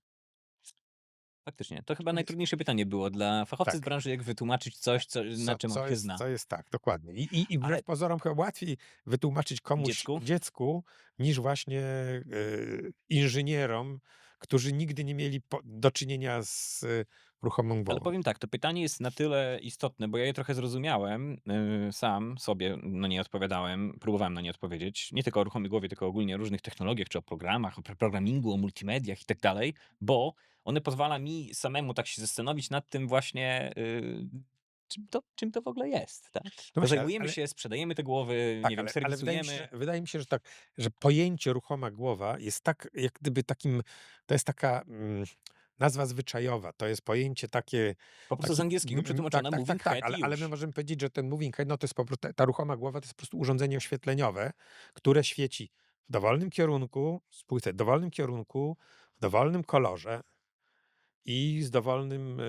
Faktycznie. To chyba To jest, najtrudniejsze pytanie było dla fachowcy z tak, branży, jak wytłumaczyć coś, na czym on się zna. co jest tak, dokładnie. I Ale wbrew pozorom chyba łatwiej wytłumaczyć komuś, dziecku? dziecku, niż właśnie inżynierom, którzy nigdy nie mieli do czynienia z ruchomą Ale głową. powiem tak, to pytanie jest na tyle istotne, bo ja je trochę zrozumiałem, sam sobie na nie odpowiadałem, próbowałem na nie odpowiedzieć, nie tylko o ruchomej głowie, tylko ogólnie o różnych technologiach, czy o programach, o programingu, o multimediach i tak dalej, bo one pozwala mi samemu tak się zastanowić nad tym właśnie, czym to w ogóle jest, tak? No Bo właśnie, zajmujemy się, sprzedajemy te głowy, nie tak, wiem, ale serwisujemy. wydaje mi się, że tak, że pojęcie ruchoma głowa jest tak, jak gdyby takim, to jest taka nazwa zwyczajowa, to jest pojęcie takie, Po prostu z angielskiego tak, przetłumaczone tak, tak, moving tak, head i ale my już. możemy powiedzieć, że ten moving head, no to jest po prostu, ta ruchoma głowa to jest po prostu urządzenie oświetleniowe, które świeci w dowolnym kierunku, spójrz, w dowolnym kierunku, w dowolnym kolorze i z dowolnym,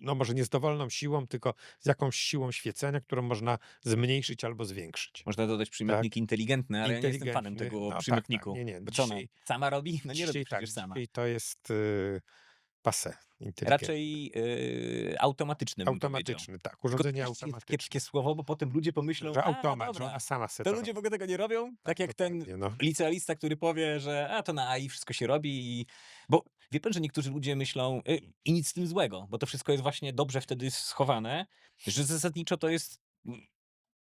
no może nie z dowolną siłą, tylko z jakąś siłą świecenia, którą można zmniejszyć albo zwiększyć. Można dodać Tak? przymiotnik inteligentny, ale ja nie jestem fanem Inteligentny, tego no tak, tak, przymiotniku. nie, Bo co ona dzisiaj, sama robi? No nie robi dzisiaj tak, przecież sama. dzisiaj to jest passé, inteligentny. Raczej automatyczne bym powiedział. Automatyczny, tak, Tylko to urządzenie też jest automatyczne. kiepskie słowo, bo potem ludzie pomyślą, Że a automat, że dobra, ona sama se to to ludzie robi. w ogóle tego nie robią, tak jak ten dokładnie, no. licealista, który powie, że a to na AI wszystko się robi bo wie pan, że niektórzy ludzie myślą i nic z tym złego, bo to wszystko jest właśnie dobrze wtedy schowane, że zasadniczo to jest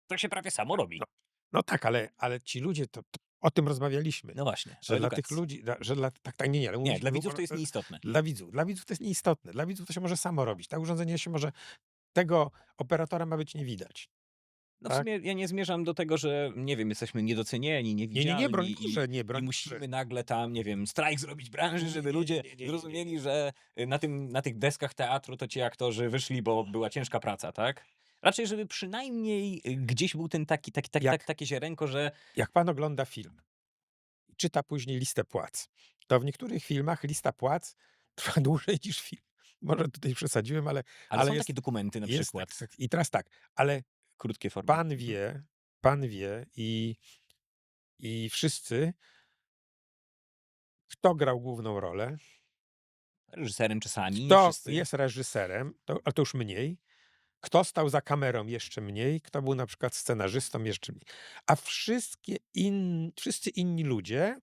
to się prawie samo robi. No, no tak, ale ci ludzie, to o tym rozmawialiśmy, No właśnie, o że dla tych edukacji. ludzi, że dla, tak, nie, ale Nie, mówiliśmy, dla widzów to jest nieistotne. dla widzów to jest nieistotne, dla widzów to się może samo robić, tak, urządzenie się może, tego operatora ma być nie widać, No w tak? sumie ja nie zmierzam do tego, że nie wiem, jesteśmy niedocenieni, Nie, broń niewidzialni Boże, nie, i broń Boże. musimy nagle tam, nie wiem, strajk zrobić branży, żeby ludzie Nie. zrozumieli, że na tych deskach teatru to ci aktorzy wyszli, bo była ciężka praca, tak? Raczej, żeby przynajmniej gdzieś był ten Jak, takie ziarenko, że jak pan ogląda film, czyta później listę płac, to w niektórych filmach lista płac trwa dłużej niż film. Może tutaj przesadziłem, ale ale są takie dokumenty na jest tak, przykład, tak. I teraz tak, ale krótkie formy. pan wie, pan wie i wszyscy, kto grał główną rolę, Reżyserem czasami, nie kto wszyscy. jest reżyserem, ale to już mniej, kto stał za kamerą jeszcze mniej, kto był na przykład scenarzystą jeszcze mniej. A wszyscy inni ludzie,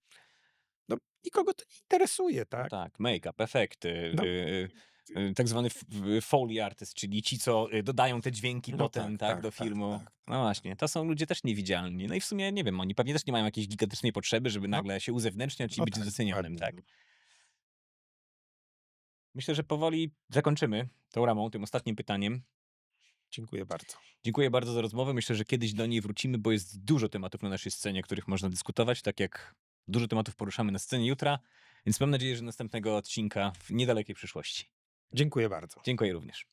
no nikogo to nie interesuje, No tak? tak, make-up, efekty, No, tak zwany foley artist, czyli ci, co dodają te dźwięki no potem, tak, do filmu. No właśnie, to są ludzie też niewidzialni. No i w sumie, nie wiem, oni pewnie też nie mają jakiejś gigantycznej potrzeby, żeby no, nagle się uzewnętrzniać i no być tak, docenionym, dokładnie, tak? no. Myślę, że powoli zakończymy tą ramą, tym ostatnim pytaniem. Dziękuję bardzo. Dziękuję bardzo za rozmowę. Myślę, że kiedyś do niej wrócimy, bo jest dużo tematów na naszej scenie, o których można dyskutować, tak jak dużo tematów poruszamy na scenie jutra, więc mam nadzieję, że następnego odcinka w niedalekiej przyszłości. Dziękuję bardzo. Dziękuję również.